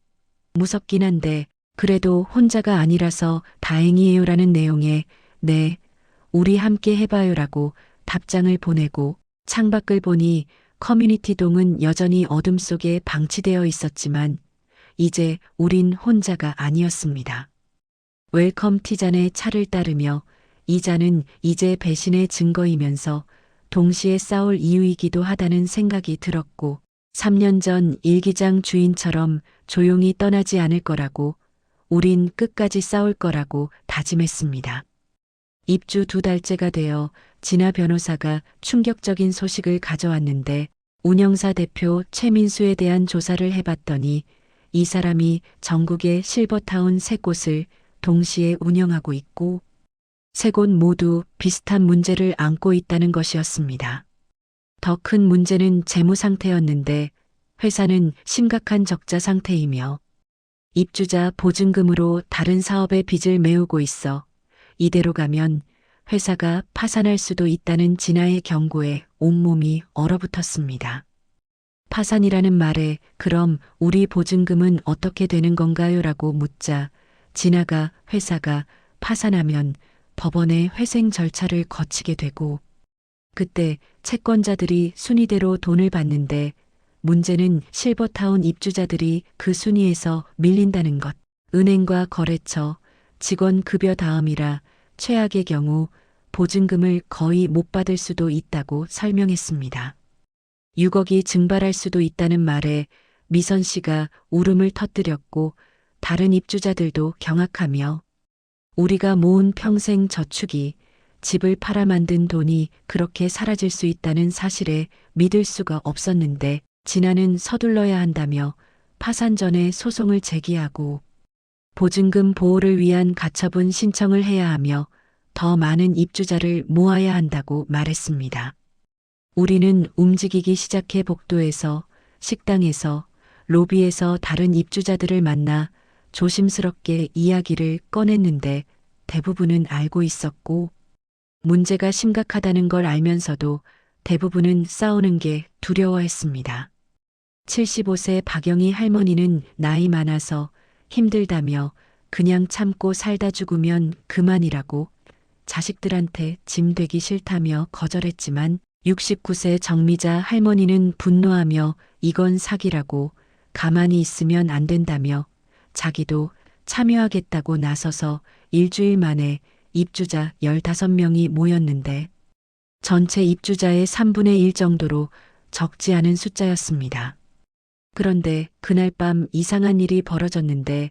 무섭긴 한데 그래도 혼자가 아니라서 다행이에요라는 내용의 네, 우리 함께 해봐요라고 답장을 보내고 창밖을 보니 커뮤니티 동은 여전히 어둠 속에 방치되어 있었지만 이제 우린 혼자가 아니었습니다. 웰컴 티잔의 차를 따르며 이 잔은 이제 배신의 증거이면서 동시에 싸울 이유이기도 하다는 생각이 들었고 3년 전 일기장 주인처럼 조용히 떠나지 않을 거라고 우린 끝까지 싸울 거라고 다짐했습니다. 입주 2달째가 되어 진아 변호사가 충격적인 소식을 가져왔는데 운영사 대표 최민수에 대한 조사를 해봤더니 이 사람이 전국의 실버타운 3곳을 동시에 운영하고 있고 3곳 모두 비슷한 문제를 안고 있다는 것이었습니다. 더 큰 문제는 재무 상태였는데 회사는 심각한 적자 상태이며 입주자 보증금으로 다른 사업의 빚을 메우고 있어 이대로 가면 회사가 파산할 수도 있다는 진아의 경고에 온몸이 얼어붙었습니다. 파산이라는 말에 그럼 우리 보증금은 어떻게 되는 건가요? 라고 묻자 진아가 회사가 파산하면 법원의 회생 절차를 거치게 되고 그때 채권자들이 순위대로 돈을 받는데 문제는 실버타운 입주자들이 그 순위에서 밀린다는 것. 은행과 거래처, 직원 급여 다음이라 최악의 경우 보증금을 거의 못 받을 수도 있다고 설명했습니다. 6억이 증발할 수도 있다는 말에 미선 씨가 울음을 터뜨렸고 다른 입주자들도 경악하며 우리가 모은 평생 저축이 집을 팔아 만든 돈이 그렇게 사라질 수 있다는 사실에 믿을 수가 없었는데 진아는 서둘러야 한다며 파산 전에 소송을 제기하고 보증금 보호를 위한 가처분 신청을 해야 하며 더 많은 입주자를 모아야 한다고 말했습니다. 우리는 움직이기 시작해 복도에서, 식당에서, 로비에서 다른 입주자들을 만나 조심스럽게 이야기를 꺼냈는데 대부분은 알고 있었고 문제가 심각하다는 걸 알면서도 대부분은 싸우는 게 두려워했습니다. 75세 박영희 할머니는 나이 많아서 힘들다며 그냥 참고 살다 죽으면 그만이라고 자식들한테 짐 되기 싫다며 거절했지만 69세 정미자 할머니는 분노하며 이건 사기라고 가만히 있으면 안 된다며 자기도 참여하겠다고 나서서 일주일 만에 입주자 15명이 모였는데 전체 입주자의 3분의 1 정도로 적지 않은 숫자였습니다. 그런데 그날 밤 이상한 일이 벌어졌는데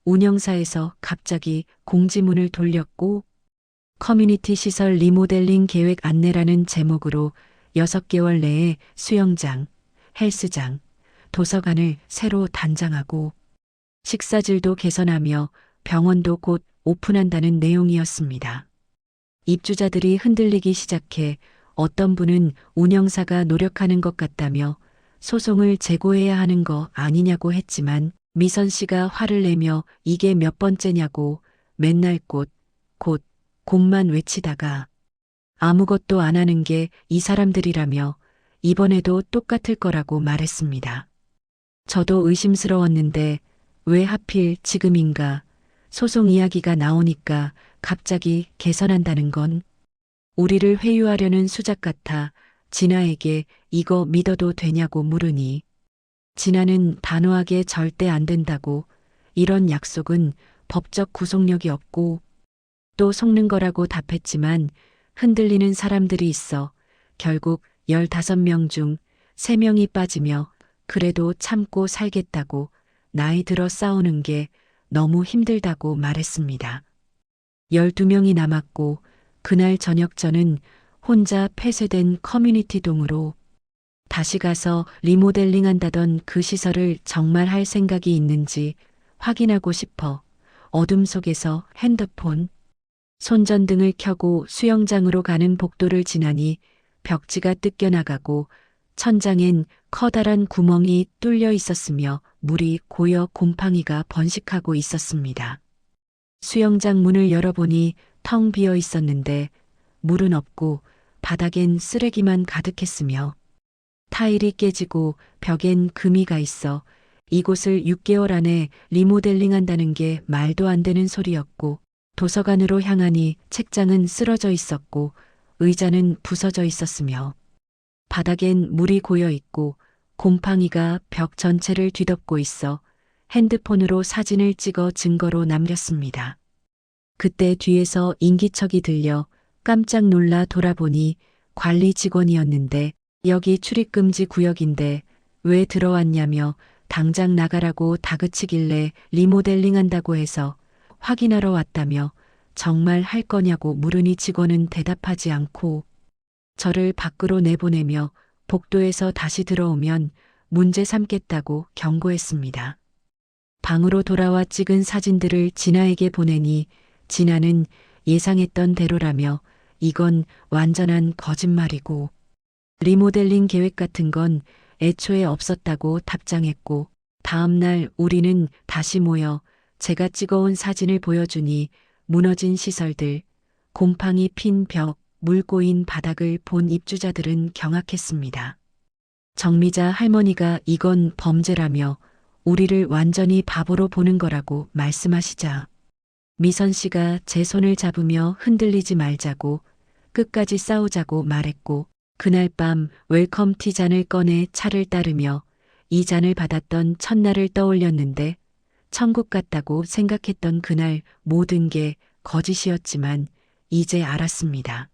운영사에서 갑자기 공지문을 돌렸고 커뮤니티 시설 리모델링 계획 안내라는 제목으로 6개월 내에 수영장, 헬스장, 도서관을 새로 단장하고 식사질도 개선하며 병원도 곧 오픈한다는 내용이었습니다. 입주자들이 흔들리기 시작해 어떤 분은 운영사가 노력하는 것 같다며 소송을 제고해야 하는 거 아니냐고 했지만 미선 씨가 화를 내며 이게 몇 번째냐고 맨날 곧만 외치다가 아무것도 안 하는 게 이 사람들이라며 이번에도 똑같을 거라고 말했습니다. 저도 의심스러웠는데 왜 하필 지금인가 소송 이야기가 나오니까 갑자기 개선한다는 건 우리를 회유하려는 수작 같아 진아에게 이거 믿어도 되냐고 물으니 진아는 단호하게 절대 안 된다고 이런 약속은 법적 구속력이 없고 또 속는 거라고 답했지만 흔들리는 사람들이 있어 결국 15명 중 3명이 빠지며 그래도 참고 살겠다고 나이 들어 싸우는 게 너무 힘들다고 말했습니다. 12명이 남았고 그날 저녁 저는 혼자 폐쇄된 커뮤니티 동으로 다시 가서 리모델링 한다던 그 시설을 정말 할 생각이 있는지 확인하고 싶어 어둠 속에서 핸드폰, 손전등을 켜고 수영장으로 가는 복도를 지나니 벽지가 뜯겨나가고 천장엔 커다란 구멍이 뚫려 있었으며 물이 고여 곰팡이가 번식하고 있었습니다. 수영장 문을 열어보니 텅 비어 있었는데 물은 없고 바닥엔 쓰레기만 가득했으며 타일이 깨지고 벽엔 금이가 있어 이곳을 6개월 안에 리모델링 한다는 게 말도 안 되는 소리였고 도서관으로 향하니 책장은 쓰러져 있었고 의자는 부서져 있었으며 바닥엔 물이 고여 있고 곰팡이가 벽 전체를 뒤덮고 있어 핸드폰으로 사진을 찍어 증거로 남겼습니다. 그때 뒤에서 인기척이 들려 깜짝 놀라 돌아보니 관리 직원이었는데 여기 출입금지 구역인데 왜 들어왔냐며 당장 나가라고 다그치길래 리모델링 한다고 해서 확인하러 왔다며 정말 할 거냐고 물으니 직원은 대답하지 않고 저를 밖으로 내보내며 복도에서 다시 들어오면 문제 삼겠다고 경고했습니다. 방으로 돌아와 찍은 사진들을 진아에게 보내니 진아는 예상했던 대로라며 이건 완전한 거짓말이고 리모델링 계획 같은 건 애초에 없었다고 답장했고 다음날 우리는 다시 모여 제가 찍어온 사진을 보여주니 무너진 시설들, 곰팡이 핀 벽, 물 고인 바닥을 본 입주자들은 경악했습니다. 정미자 할머니가 이건 범죄라며 우리를 완전히 바보로 보는 거라고 말씀하시자 미선 씨가 제 손을 잡으며 흔들리지 말자고 끝까지 싸우자고 말했고 그날 밤 웰컴 티 잔을 꺼내 차를 따르며 이 잔을 받았던 첫날을 떠올렸는데 천국 같다고 생각했던 그날 모든 게 거짓이었지만 이제 알았습니다.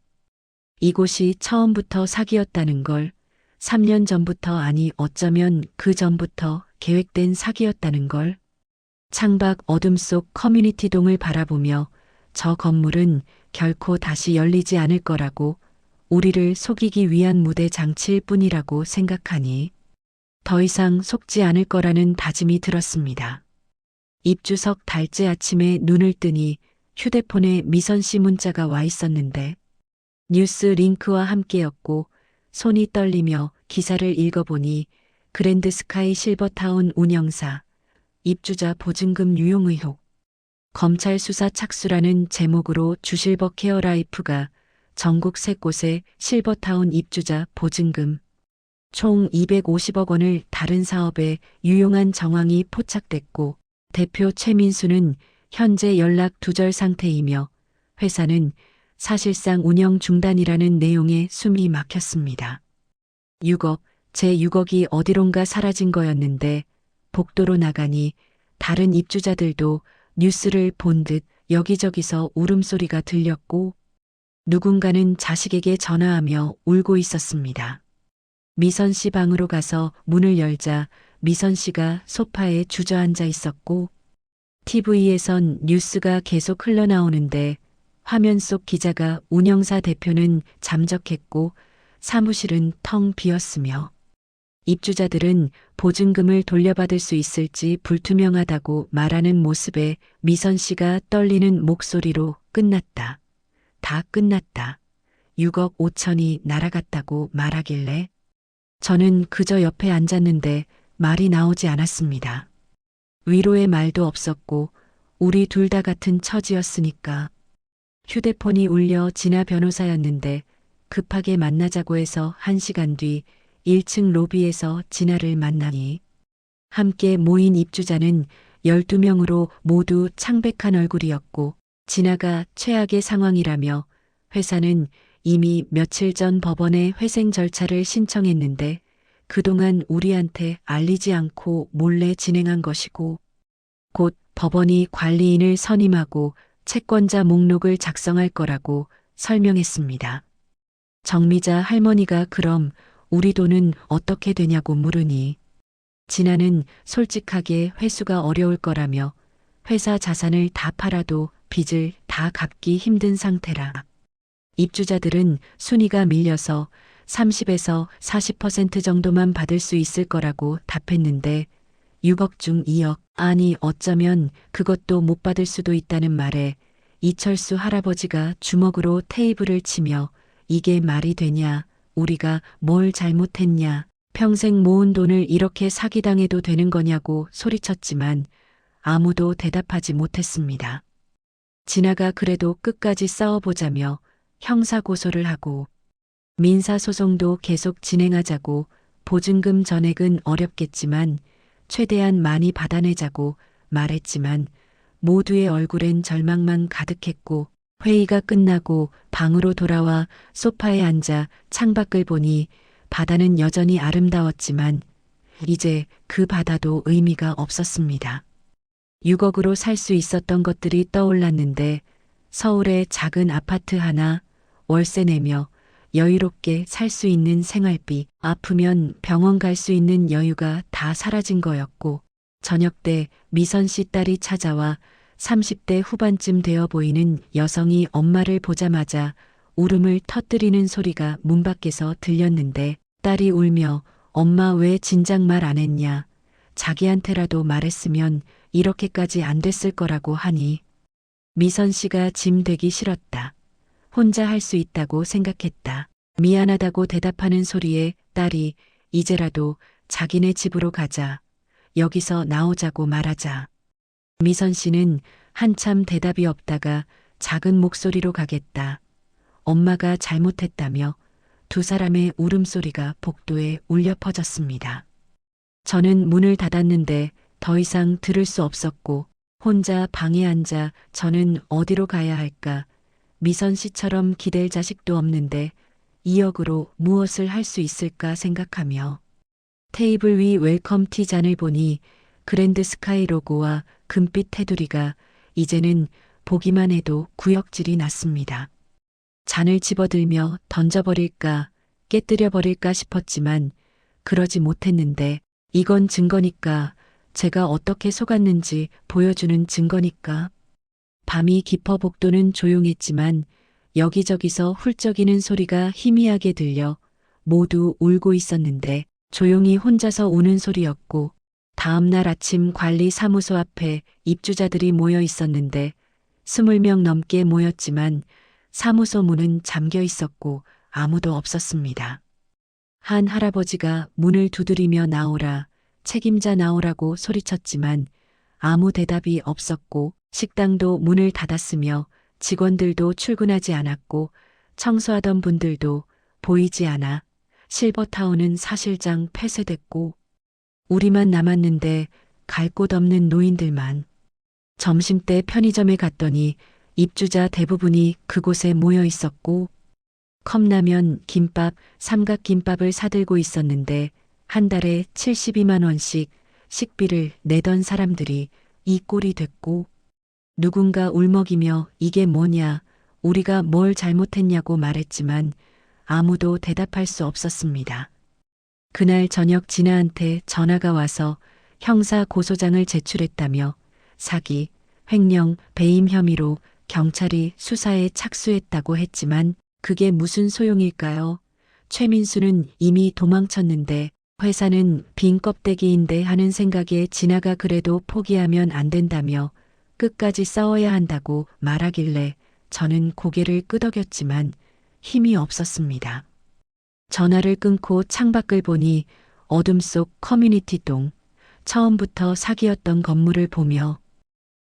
이곳이 처음부터 사기였다는 걸 3년 전부터 아니 어쩌면 그 전부터 계획된 사기였다는 걸 창밖 어둠 속 커뮤니티 동을 바라보며 저 건물은 결코 다시 열리지 않을 거라고 우리를 속이기 위한 무대 장치일 뿐이라고 생각하니 더 이상 속지 않을 거라는 다짐이 들었습니다. 입주석 달째 아침에 눈을 뜨니 휴대폰에 미선 씨 문자가 와 있었는데 뉴스 링크와 함께였고 손이 떨리며 기사를 읽어보니 그랜드 스카이 실버타운 운영사 입주자 보증금 유용 의혹 검찰 수사 착수라는 제목으로 주실버 케어라이프가 전국 3곳의 실버타운 입주자 보증금 총 250억 원을 다른 사업에 유용한 정황이 포착됐고 대표 최민수는 현재 연락 두절 상태이며 회사는 사실상 운영 중단이라는 내용의 숨이 막혔습니다. 6억, 제 6억이 어디론가 사라진 거였는데 복도로 나가니 다른 입주자들도 뉴스를 본 듯 여기저기서 울음소리가 들렸고 누군가는 자식에게 전화하며 울고 있었습니다. 미선 씨 방으로 가서 문을 열자 미선 씨가 소파에 주저앉아 있었고 TV에선 뉴스가 계속 흘러나오는데 화면 속 기자가 운영사 대표는 잠적했고 사무실은 텅 비었으며 입주자들은 보증금을 돌려받을 수 있을지 불투명하다고 말하는 모습에 미선 씨가 떨리는 목소리로 끝났다. 다 끝났다. 6억 5천이 날아갔다고 말하길래 저는 그저 옆에 앉았는데 말이 나오지 않았습니다. 위로의 말도 없었고 우리 둘 다 같은 처지였으니까. 휴대폰이 울려 진아 변호사였는데 급하게 만나자고 해서 1시간 뒤 1층 로비에서 진아를 만나니 함께 모인 입주자는 12명으로 모두 창백한 얼굴이었고 진아가 최악의 상황이라며 회사는 이미 며칠 전 법원에 회생 절차를 신청했는데 그동안 우리한테 알리지 않고 몰래 진행한 것이고 곧 법원이 관리인을 선임하고 채권자 목록을 작성할 거라고 설명했습니다. 정미자 할머니가 그럼 우리 돈은 어떻게 되냐고 물으니 진아는 솔직하게 회수가 어려울 거라며 회사 자산을 다 팔아도 빚을 다 갚기 힘든 상태라. 입주자들은 순위가 밀려서 30에서 40% 정도만 받을 수 있을 거라고 답했는데 6억 중 2억, 아니 어쩌면 그것도 못 받을 수도 있다는 말에 이철수 할아버지가 주먹으로 테이블을 치며 이게 말이 되냐, 우리가 뭘 잘못했냐, 평생 모은 돈을 이렇게 사기당해도 되는 거냐고 소리쳤지만 아무도 대답하지 못했습니다. 진아가 그래도 끝까지 싸워보자며 형사고소를 하고 민사소송도 계속 진행하자고 보증금 전액은 어렵겠지만 최대한 많이 받아내자고 말했지만 모두의 얼굴엔 절망만 가득했고 회의가 끝나고 방으로 돌아와 소파에 앉아 창밖을 보니 바다는 여전히 아름다웠지만 이제 그 바다도 의미가 없었습니다. 6억으로 살 수 있었던 것들이 떠올랐는데 서울의 작은 아파트 하나, 월세 내며 여유롭게 살 수 있는 생활비, 아프면 병원 갈 수 있는 여유가 다 사라진 거였고 저녁 때 미선 씨 딸이 찾아와 30대 후반쯤 되어 보이는 여성이 엄마를 보자마자 울음을 터뜨리는 소리가 문 밖에서 들렸는데 딸이 울며 엄마 왜 진작 말 안 했냐, 자기한테라도 말했으면 이렇게까지 안 됐을 거라고 하니 미선 씨가 짐 되기 싫었다. 혼자 할 수 있다고 생각했다. 미안하다고 대답하는 소리에 딸이 이제라도 자기네 집으로 가자. 여기서 나오자고 말하자. 미선 씨는 한참 대답이 없다가 작은 목소리로 가겠다. 엄마가 잘못했다며 두 사람의 울음소리가 복도에 울려 퍼졌습니다. 저는 문을 닫았는데 더 이상 들을 수 없었고 혼자 방에 앉아 저는 어디로 가야 할까? 미선 씨처럼 기댈 자식도 없는데 2억으로 무엇을 할 수 있을까 생각하며 테이블 위 웰컴 티 잔을 보니 그랜드 스카이 로고와 금빛 테두리가 이제는 보기만 해도 구역질이 났습니다. 잔을 집어들며 던져버릴까 깨뜨려버릴까 싶었지만 그러지 못했는데 이건 증거니까, 제가 어떻게 속았는지 보여주는 증거니까. 밤이 깊어 복도는 조용했지만 여기저기서 훌쩍이는 소리가 희미하게 들려 모두 울고 있었는데 조용히 혼자서 우는 소리였고 다음날 아침 관리사무소 앞에 입주자들이 모여 있었는데 20명 넘게 모였지만 사무소 문은 잠겨 있었고 아무도 없었습니다. 한 할아버지가 문을 두드리며 나오라, 책임자 나오라고 소리쳤지만 아무 대답이 없었고 식당도 문을 닫았으며 직원들도 출근하지 않았고 청소하던 분들도 보이지 않아 실버타운은 사실상 폐쇄됐고 우리만 남았는데 갈 곳 없는 노인들만. 점심때 편의점에 갔더니 입주자 대부분이 그곳에 모여 있었고 컵라면, 김밥, 삼각김밥을 사들고 있었는데 한 달에 72만 원씩 식비를 내던 사람들이 이 꼴이 됐고 누군가 울먹이며 이게 뭐냐, 우리가 뭘 잘못했냐고 말했지만 아무도 대답할 수 없었습니다. 그날 저녁 진아한테 전화가 와서 형사 고소장을 제출했다며 사기, 횡령, 배임 혐의로 경찰이 수사에 착수했다고 했지만 그게 무슨 소용일까요? 최민수는 이미 도망쳤는데 회사는 빈 껍데기인데 하는 생각에 진아가 그래도 포기하면 안 된다며 끝까지 싸워야 한다고 말하길래 저는 고개를 끄덕였지만 힘이 없었습니다. 전화를 끊고 창밖을 보니 어둠 속 커뮤니티 동, 처음부터 사기였던 건물을 보며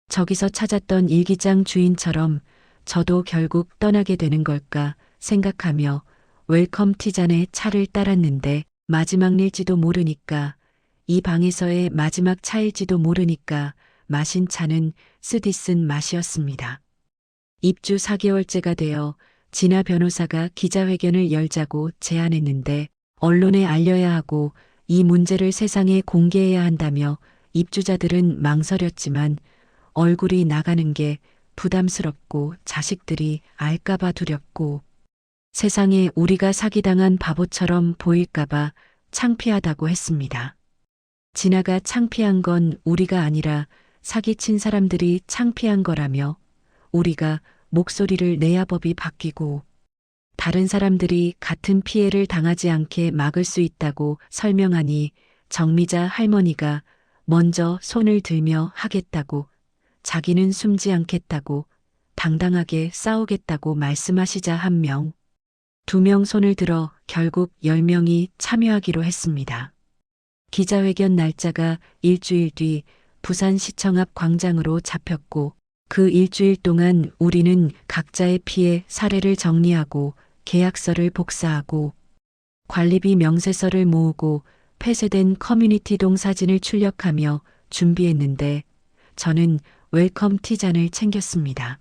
저기서 찾았던 일기장 주인처럼 저도 결국 떠나게 되는 걸까 생각하며 웰컴 티잔에 차를 따랐는데 마지막 일지도 모르니까 이 방에서의 마지막 차일지도 모르니까 마신 차는 쓰디쓴 맛이었습니다. 입주 4개월째가 되어 진아 변호사가 기자회견을 열자고 제안했는데 언론에 알려야 하고 이 문제를 세상에 공개해야 한다며 입주자들은 망설였지만 얼굴이 나가는 게 부담스럽고 자식들이 알까봐 두렵고 세상에 우리가 사기당한 바보처럼 보일까봐 창피하다고 했습니다. 진아가 창피한 건 우리가 아니라 사기친 사람들이 창피한 거라며 우리가 목소리를 내야 법이 바뀌고 다른 사람들이 같은 피해를 당하지 않게 막을 수 있다고 설명하니 정미자 할머니가 먼저 손을 들며 하겠다고 자기는 숨지 않겠다고 당당하게 싸우겠다고 말씀하시자 1명, 2명 손을 들어 결국 10명이 참여하기로 했습니다. 기자회견 날짜가 일주일 뒤 부산시청 앞 광장으로 잡혔고 그 일주일 동안 우리는 각자의 피해 사례를 정리하고 계약서를 복사하고 관리비 명세서를 모으고 폐쇄된 커뮤니티동 사진을 출력하며 준비했는데 저는 웰컴 티잔을 챙겼습니다.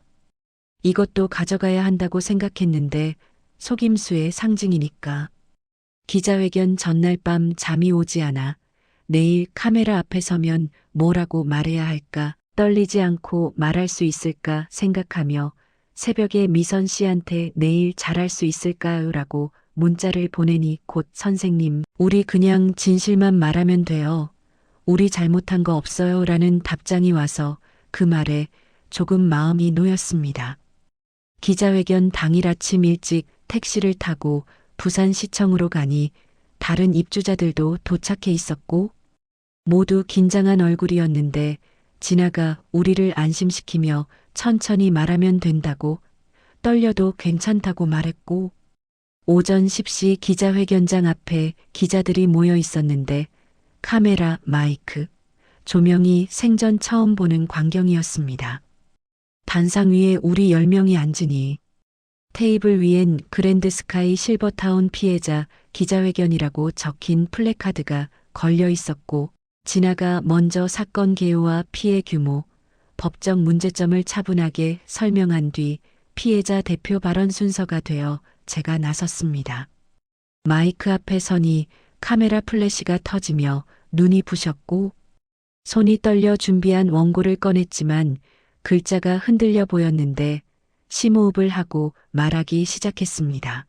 이것도 가져가야 한다고 생각했는데 속임수의 상징이니까. 기자회견 전날 밤 잠이 오지 않아 내일 카메라 앞에 서면 뭐라고 말해야 할까 떨리지 않고 말할 수 있을까 생각하며 새벽에 미선 씨한테 내일 잘할 수 있을까요? 라고 문자를 보내니 곧 선생님, 우리 그냥 진실만 말하면 돼요. 우리 잘못한 거 없어요. 라는 답장이 와서 그 말에 조금 마음이 놓였습니다. 기자회견 당일 아침 일찍 택시를 타고 부산시청으로 가니 다른 입주자들도 도착해 있었고 모두 긴장한 얼굴이었는데 진아가 우리를 안심시키며 천천히 말하면 된다고 떨려도 괜찮다고 말했고 오전 10시 기자회견장 앞에 기자들이 모여 있었는데 카메라, 마이크, 조명이 생전 처음 보는 광경이었습니다. 단상 위에 우리 10명이 앉으니 테이블 위엔 그랜드 스카이 실버타운 피해자 기자회견이라고 적힌 플래카드가 걸려 있었고 진아가 먼저 사건 개요와 피해 규모, 법적 문제점을 차분하게 설명한 뒤 피해자 대표 발언 순서가 되어 제가 나섰습니다. 마이크 앞에 서니 카메라 플래시가 터지며 눈이 부셨고 손이 떨려 준비한 원고를 꺼냈지만 글자가 흔들려 보였는데 심호흡을 하고 말하기 시작했습니다.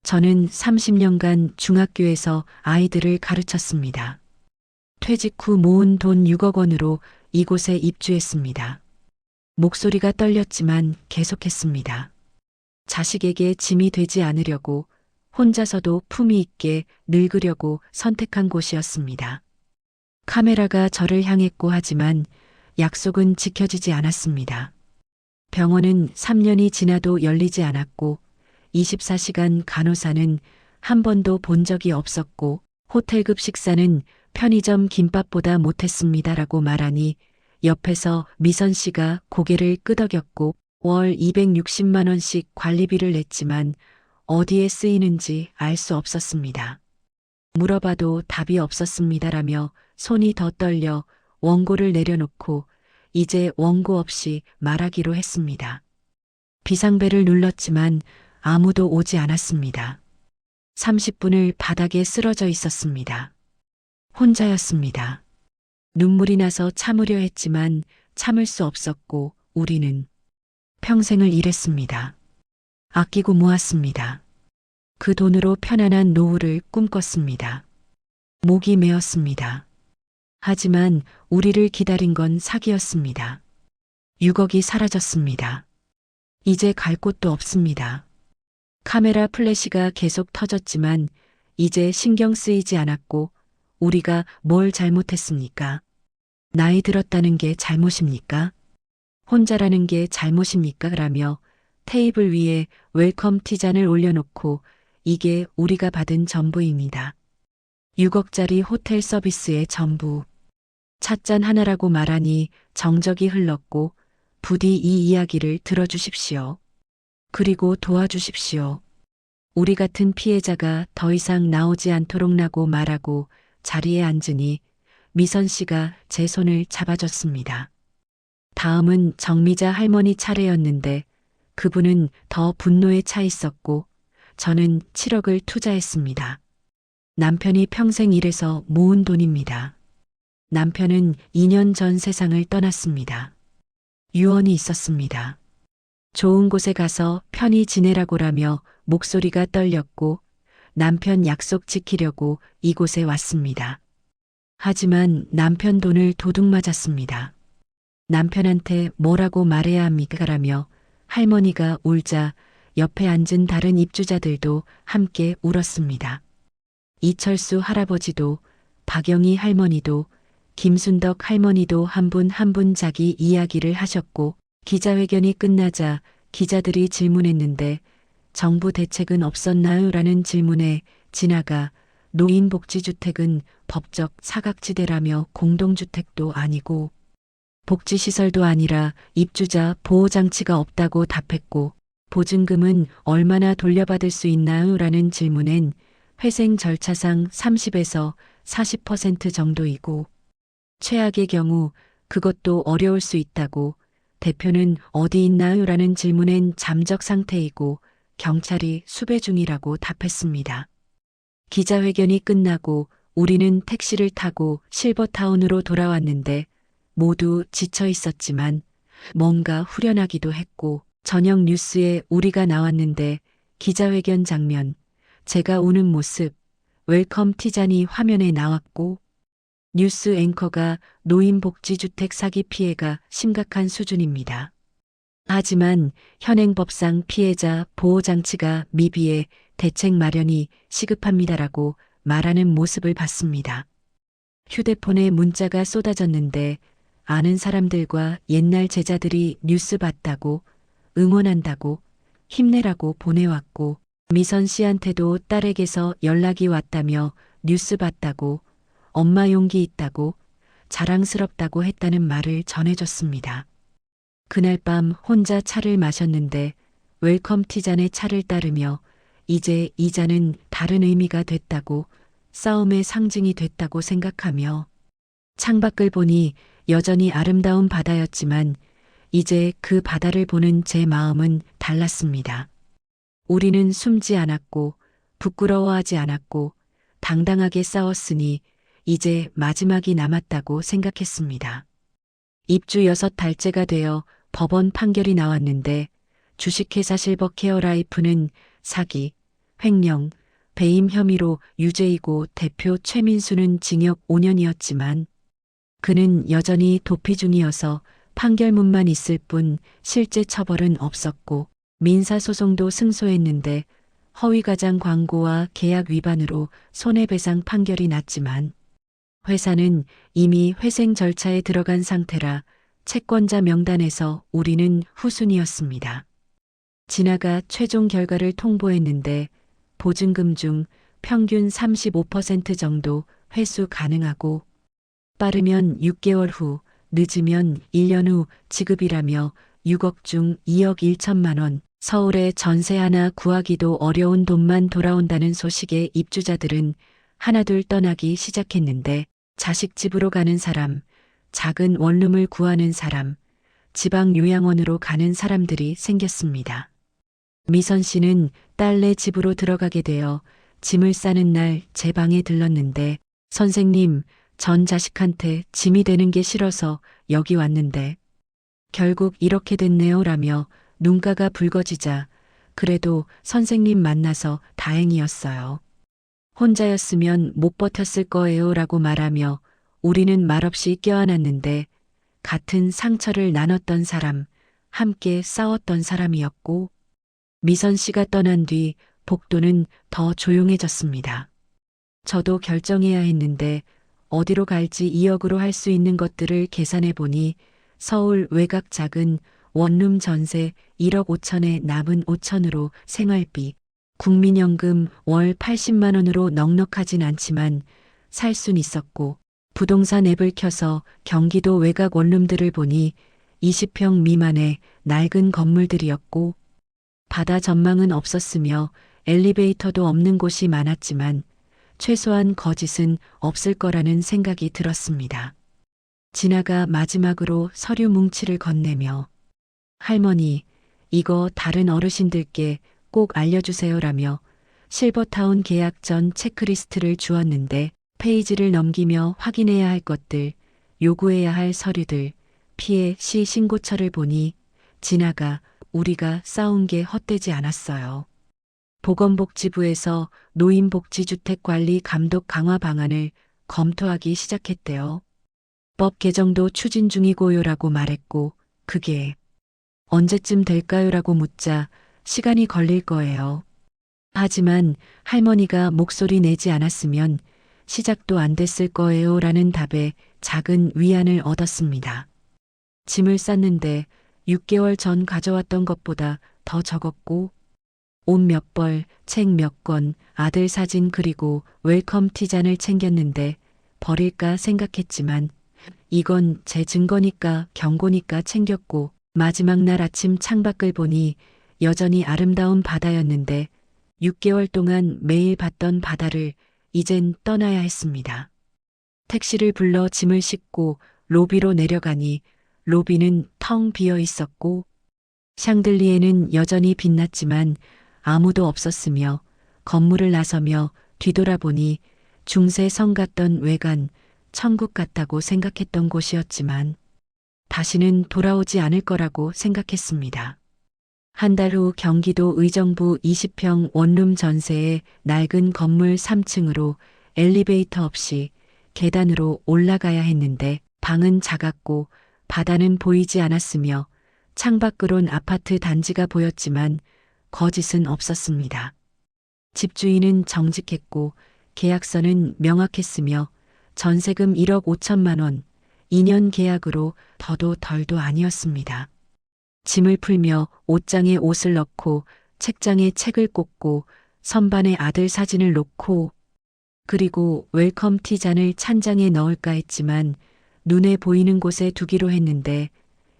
저는 30년간 중학교에서 아이들을 가르쳤습니다. 퇴직 후 모은 돈 6억 원으로 이곳에 입주했습니다. 목소리가 떨렸지만 계속했습니다. 자식에게 짐이 되지 않으려고 혼자서도 품위 있게 늙으려고 선택한 곳이었습니다. 카메라가 저를 향했고 하지만 약속은 지켜지지 않았습니다. 병원은 3년이 지나도 열리지 않았고 24시간 간호사는 한 번도 본 적이 없었고 호텔급 식사는 편의점 김밥보다 못했습니다라고 말하니 옆에서 미선 씨가 고개를 끄덕였고 월 260만 원씩 관리비를 냈지만 어디에 쓰이는지 알 수 없었습니다. 물어봐도 답이 없었습니다라며 손이 더 떨려 원고를 내려놓고 이제 원고 없이 말하기로 했습니다. 비상벨을 눌렀지만 아무도 오지 않았습니다. 30분을 바닥에 쓰러져 있었습니다. 혼자였습니다. 눈물이 나서 참으려 했지만 참을 수 없었고 우리는 평생을 일했습니다. 아끼고 모았습니다. 그 돈으로 편안한 노후를 꿈꿨습니다. 목이 메었습니다. 하지만 우리를 기다린 건 사기였습니다. 6억이 사라졌습니다. 이제 갈 곳도 없습니다. 카메라 플래시가 계속 터졌지만 이제 신경 쓰이지 않았고 우리가 뭘 잘못했습니까? 나이 들었다는 게 잘못입니까? 혼자라는 게 잘못입니까? 라며 테이블 위에 웰컴 티잔을 올려놓고 이게 우리가 받은 전부입니다. 6억짜리 호텔 서비스의 전부. 찻잔 하나라고 말하니 정적이 흘렀고 부디 이 이야기를 들어주십시오. 그리고 도와주십시오. 우리 같은 피해자가 더 이상 나오지 않도록 라고 말하고 자리에 앉으니 미선 씨가 제 손을 잡아줬습니다. 다음은 정미자 할머니 차례였는데 그분은 더 분노에 차 있었고 저는 7억을 투자했습니다. 남편이 평생 일해서 모은 돈입니다. 남편은 2년 전 세상을 떠났습니다. 유언이 있었습니다. 좋은 곳에 가서 편히 지내라고라며 목소리가 떨렸고 남편 약속 지키려고 이곳에 왔습니다. 하지만 남편 돈을 도둑 맞았습니다. 남편한테 뭐라고 말해야 합니까? 라며 할머니가 울자 옆에 앉은 다른 입주자들도 함께 울었습니다. 이철수 할아버지도 박영희 할머니도 김순덕 할머니도 한 분 한 분 자기 이야기를 하셨고 기자회견이 끝나자 기자들이 질문했는데 정부 대책은 없었나요? 라는 질문에 진아가 노인복지주택은 법적 사각지대라며 공동주택도 아니고 복지시설도 아니라 입주자 보호장치가 없다고 답했고 보증금은 얼마나 돌려받을 수 있나요? 라는 질문엔 회생 절차상 30에서 40% 정도이고 최악의 경우 그것도 어려울 수 있다고 대표는 어디 있나요? 라는 질문엔 잠적 상태이고 경찰이 수배 중이라고 답했습니다. 기자회견이 끝나고 우리는 택시를 타고 실버타운으로 돌아왔는데 모두 지쳐 있었지만 뭔가 후련하기도 했고 저녁 뉴스에 우리가 나왔는데 기자회견 장면, 제가 우는 모습, 웰컴 티잔이 화면에 나왔고 뉴스 앵커가 노인복지주택 사기 피해가 심각한 수준입니다. 하지만 현행법상 피해자 보호장치가 미비해 대책 마련이 시급합니다라고 말하는 모습을 봤습니다. 휴대폰에 문자가 쏟아졌는데 아는 사람들과 옛날 제자들이 뉴스 봤다고 응원한다고 힘내라고 보내왔고 미선 씨한테도 딸에게서 연락이 왔다며 뉴스 봤다고 엄마 용기 있다고 자랑스럽다고 했다는 말을 전해줬습니다. 그날 밤 혼자 차를 마셨는데 웰컴 티잔의 차를 따르며 이제 이 잔은 다른 의미가 됐다고 싸움의 상징이 됐다고 생각하며 창밖을 보니 여전히 아름다운 바다였지만 이제 그 바다를 보는 제 마음은 달랐습니다. 우리는 숨지 않았고 부끄러워하지 않았고 당당하게 싸웠으니 이제 마지막이 남았다고 생각했습니다. 입주 6달째가 되어 법원 판결이 나왔는데 주식회사 실버케어라이프는 사기, 횡령, 배임 혐의로 유죄이고 대표 최민수는 징역 5년이었지만 그는 여전히 도피 중이어서 판결문만 있을 뿐 실제 처벌은 없었고 민사소송도 승소했는데 허위과장 광고와 계약 위반으로 손해배상 판결이 났지만 회사는 이미 회생 절차에 들어간 상태라 채권자 명단에서 우리는 후순위였습니다. 진아가 최종 결과를 통보했는데 보증금 중 평균 35% 정도 회수 가능하고 빠르면 6개월 후, 늦으면 1년 후 지급이라며 6억 중 2억 1천만 원, 서울에 전세 하나 구하기도 어려운 돈만 돌아온다는 소식에 입주자들은 하나둘 떠나기 시작했는데 자식 집으로 가는 사람, 작은 원룸을 구하는 사람, 지방 요양원으로 가는 사람들이 생겼습니다. 미선 씨는 딸네 집으로 들어가게 되어 짐을 싸는 날 제 방에 들렀는데 선생님, 전 자식한테 짐이 되는 게 싫어서 여기 왔는데 결국 이렇게 됐네요 라며 눈가가 붉어지자 그래도 선생님 만나서 다행이었어요. 혼자였으면 못 버텼을 거예요 라고 말하며 우리는 말없이 껴안았는데 같은 상처를 나눴던 사람, 함께 싸웠던 사람이었고 미선 씨가 떠난 뒤 복도는 더 조용해졌습니다. 저도 결정해야 했는데 어디로 갈지 2억으로 할 수 있는 것들을 계산해 보니 서울 외곽 작은 원룸 전세 1억 5천에 남은 5천으로 생활비, 국민연금 월 80만 원으로 넉넉하진 않지만 살 순 있었고 부동산 앱을 켜서 경기도 외곽 원룸들을 보니 20평 미만의 낡은 건물들이었고 바다 전망은 없었으며 엘리베이터도 없는 곳이 많았지만 최소한 거짓은 없을 거라는 생각이 들었습니다. 진아가 마지막으로 서류 뭉치를 건네며 할머니, 이거 다른 어르신들께 꼭 알려주세요라며 실버타운 계약 전 체크리스트를 주었는데 페이지를 넘기며 확인해야 할 것들, 요구해야 할 서류들, 피해 시 신고처를 보니 진아가 우리가 싸운 게 헛되지 않았어요. 보건복지부에서 노인복지주택관리 감독 강화 방안을 검토하기 시작했대요. 법 개정도 추진 중이고요라고 말했고 그게 언제쯤 될까요라고 묻자 시간이 걸릴 거예요. 하지만 할머니가 목소리 내지 않았으면 시작도 안 됐을 거예요라는 답에 작은 위안을 얻었습니다. 짐을 쌌는데 6개월 전 가져왔던 것보다 더 적었고 옷 몇 벌, 책 몇 권, 아들 사진 그리고 웰컴 티잔을 챙겼는데 버릴까 생각했지만 이건 제 증거니까 경고니까 챙겼고 마지막 날 아침 창밖을 보니 여전히 아름다운 바다였는데 6개월 동안 매일 봤던 바다를 이젠 떠나야 했습니다. 택시를 불러 짐을 싣고 로비로 내려가니 로비는 텅 비어 있었고 샹들리에는 여전히 빛났지만 아무도 없었으며 건물을 나서며 뒤돌아보니 중세 성 같던 외관, 천국 같다고 생각했던 곳이었지만 다시는 돌아오지 않을 거라고 생각했습니다. 한 달 후 경기도 의정부 20평 원룸 전세의 낡은 건물 3층으로 엘리베이터 없이 계단으로 올라가야 했는데 방은 작았고 바다는 보이지 않았으며 창밖으론 아파트 단지가 보였지만 거짓은 없었습니다. 집주인은 정직했고 계약서는 명확했으며 전세금 1억 5천만 원, 2년 계약으로 더도 덜도 아니었습니다. 짐을 풀며 옷장에 옷을 넣고 책장에 책을 꽂고 선반에 아들 사진을 놓고 그리고 웰컴 티잔을 찬장에 넣을까 했지만 눈에 보이는 곳에 두기로 했는데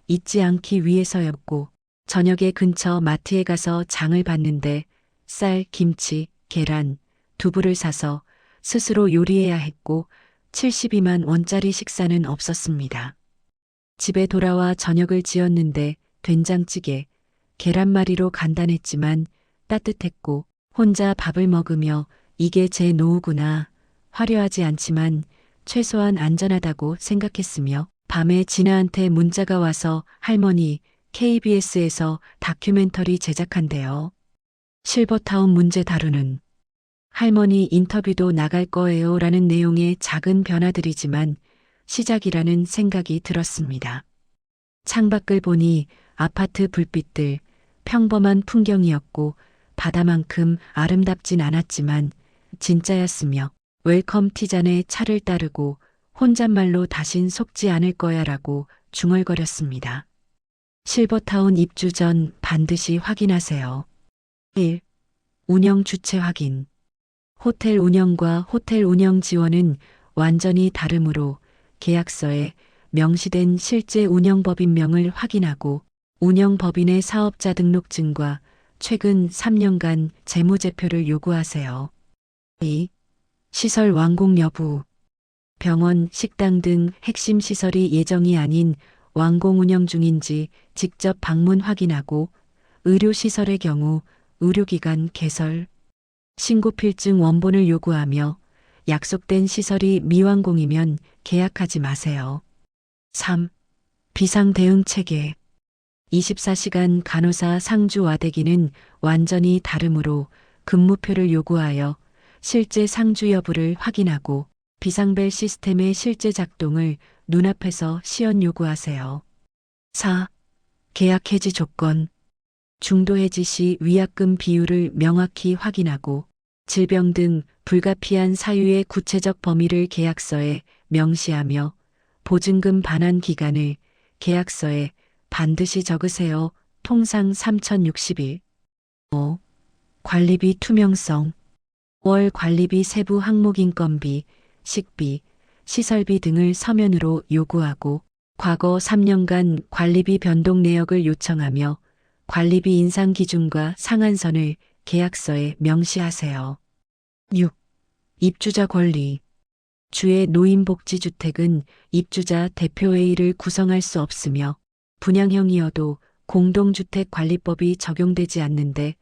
잊지 않기 위해서였고 저녁에 근처 마트에 가서 장을 봤는데 쌀, 김치, 계란, 두부를 사서 스스로 요리해야 했고 72만 원짜리 식사는 없었습니다. 집에 돌아와 저녁을 지었는데 된장찌개, 계란말이로 간단했지만 따뜻했고 혼자 밥을 먹으며 이게 제 노후구나. 화려하지 않지만 최소한 안전하다고 생각했으며 밤에 진아한테 문자가 와서 할머니 KBS에서 다큐멘터리 제작한대요. 실버타운 문제 다루는 할머니 인터뷰도 나갈 거예요 라는 내용의 작은 변화들이지만 시작이라는 생각이 들었습니다. 창밖을 보니 아파트 불빛들, 평범한 풍경이었고 바다만큼 아름답진 않았지만 진짜였으며 웰컴 티잔에 차를 따르고 혼잣말로 다신 속지 않을 거야라고 중얼거렸습니다. 실버타운 입주 전 반드시 확인하세요. 1. 운영 주체 확인. 호텔 운영과 호텔 운영 지원은 완전히 다르므로 계약서에 명시된 실제 운영법인명을 확인하고 운영법인의 사업자 등록증과 최근 3년간 재무제표를 요구하세요. 2. 시설 완공 여부. 병원, 식당 등 핵심 시설이 예정이 아닌 완공 운영 중인지 직접 방문 확인하고 의료시설의 경우 의료기관 개설, 신고필증 원본을 요구하며 약속된 시설이 미완공이면 계약하지 마세요. 3. 비상대응 체계. 24시간 간호사 상주 와대기는 완전히 다르므로 근무표를 요구하여 실제 상주 여부를 확인하고 비상벨 시스템의 실제 작동을 눈앞에서 시연 요구하세요. 4. 계약 해지 조건, 중도 해지 시 위약금 비율을 명확히 확인하고 질병 등 불가피한 사유의 구체적 범위를 계약서에 명시하며 보증금 반환 기간을 계약서에 반드시 적으세요. 통상 3060일. 5. 관리비 투명성. 월 관리비 세부 항목 인건비, 식비, 시설비 등을 서면으로 요구하고 과거 3년간 관리비 변동 내역을 요청하며 관리비 인상 기준과 상한선을 계약서에 명시하세요. 6. 입주자 권리. 주의 노인복지주택은 입주자 대표회의를 구성할 수 없으며 분양형이어도 공동주택관리법이 적용되지 않는데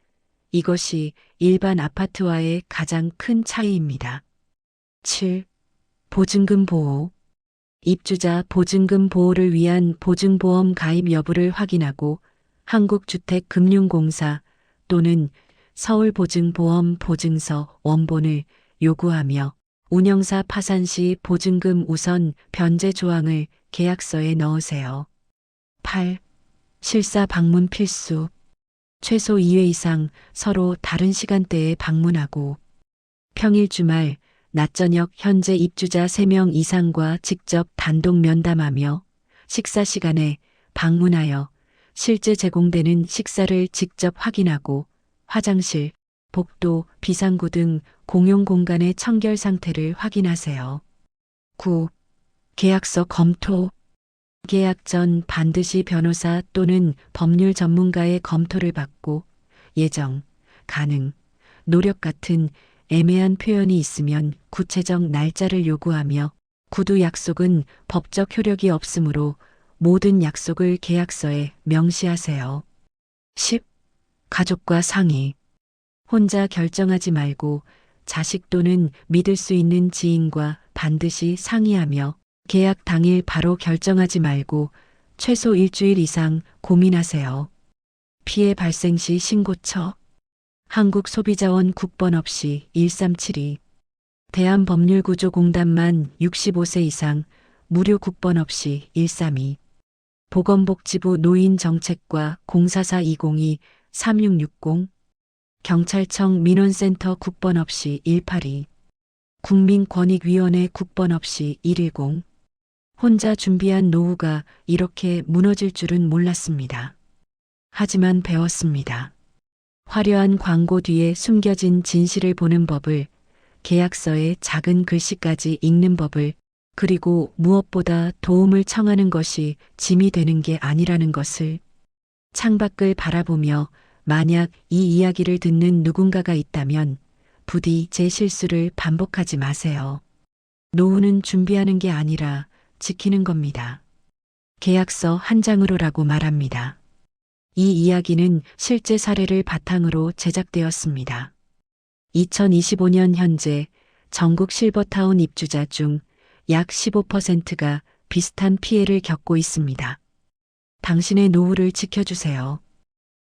이것이 일반 아파트와의 가장 큰 차이입니다. 7. 보증금 보호. 입주자 보증금 보호를 위한 보증보험 가입 여부를 확인하고 한국주택금융공사 또는 서울보증보험 보증서 원본을 요구하며 운영사 파산 시 보증금 우선 변제 조항을 계약서에 넣으세요. 8. 실사 방문 필수. 최소 2회 이상 서로 다른 시간대에 방문하고 평일 주말, 낮 저녁 현재 입주자 3명 이상과 직접 단독 면담하며 식사 시간에 방문하여 실제 제공되는 식사를 직접 확인하고 화장실, 복도, 비상구 등 공용 공간의 청결 상태를 확인하세요. 9. 계약서 검토. 계약 전 반드시 변호사 또는 법률 전문가의 검토를 받고 예정, 가능, 노력 같은 애매한 표현이 있으면 구체적 날짜를 요구하며 구두 약속은 법적 효력이 없으므로 모든 약속을 계약서에 명시하세요. 10. 가족과 상의. 혼자 결정하지 말고 자식 또는 믿을 수 있는 지인과 반드시 상의하며 계약 당일 바로 결정하지 말고 최소 일주일 이상 고민하세요. 피해 발생 시 신고처. 한국소비자원 국번 없이 1372. 대한법률구조공단만 65세 이상 무료 국번 없이 132. 보건복지부 노인정책과 044-202-3660. 경찰청 민원센터 국번 없이 182. 국민권익위원회 국번 없이 110. 혼자 준비한 노후가 이렇게 무너질 줄은 몰랐습니다. 하지만 배웠습니다. 화려한 광고 뒤에 숨겨진 진실을 보는 법을, 계약서의 작은 글씨까지 읽는 법을, 그리고 무엇보다 도움을 청하는 것이 짐이 되는 게 아니라는 것을. 창밖을 바라보며 만약 이 이야기를 듣는 누군가가 있다면 부디 제 실수를 반복하지 마세요. 노후는 준비하는 게 아니라 지키는 겁니다. 계약서 한 장으로라고 말합니다. 이 이야기는 실제 사례를 바탕으로 제작되었습니다. 2025년 현재 전국 실버타운 입주자 중 약 15%가 비슷한 피해를 겪고 있습니다. 당신의 노후를 지켜주세요.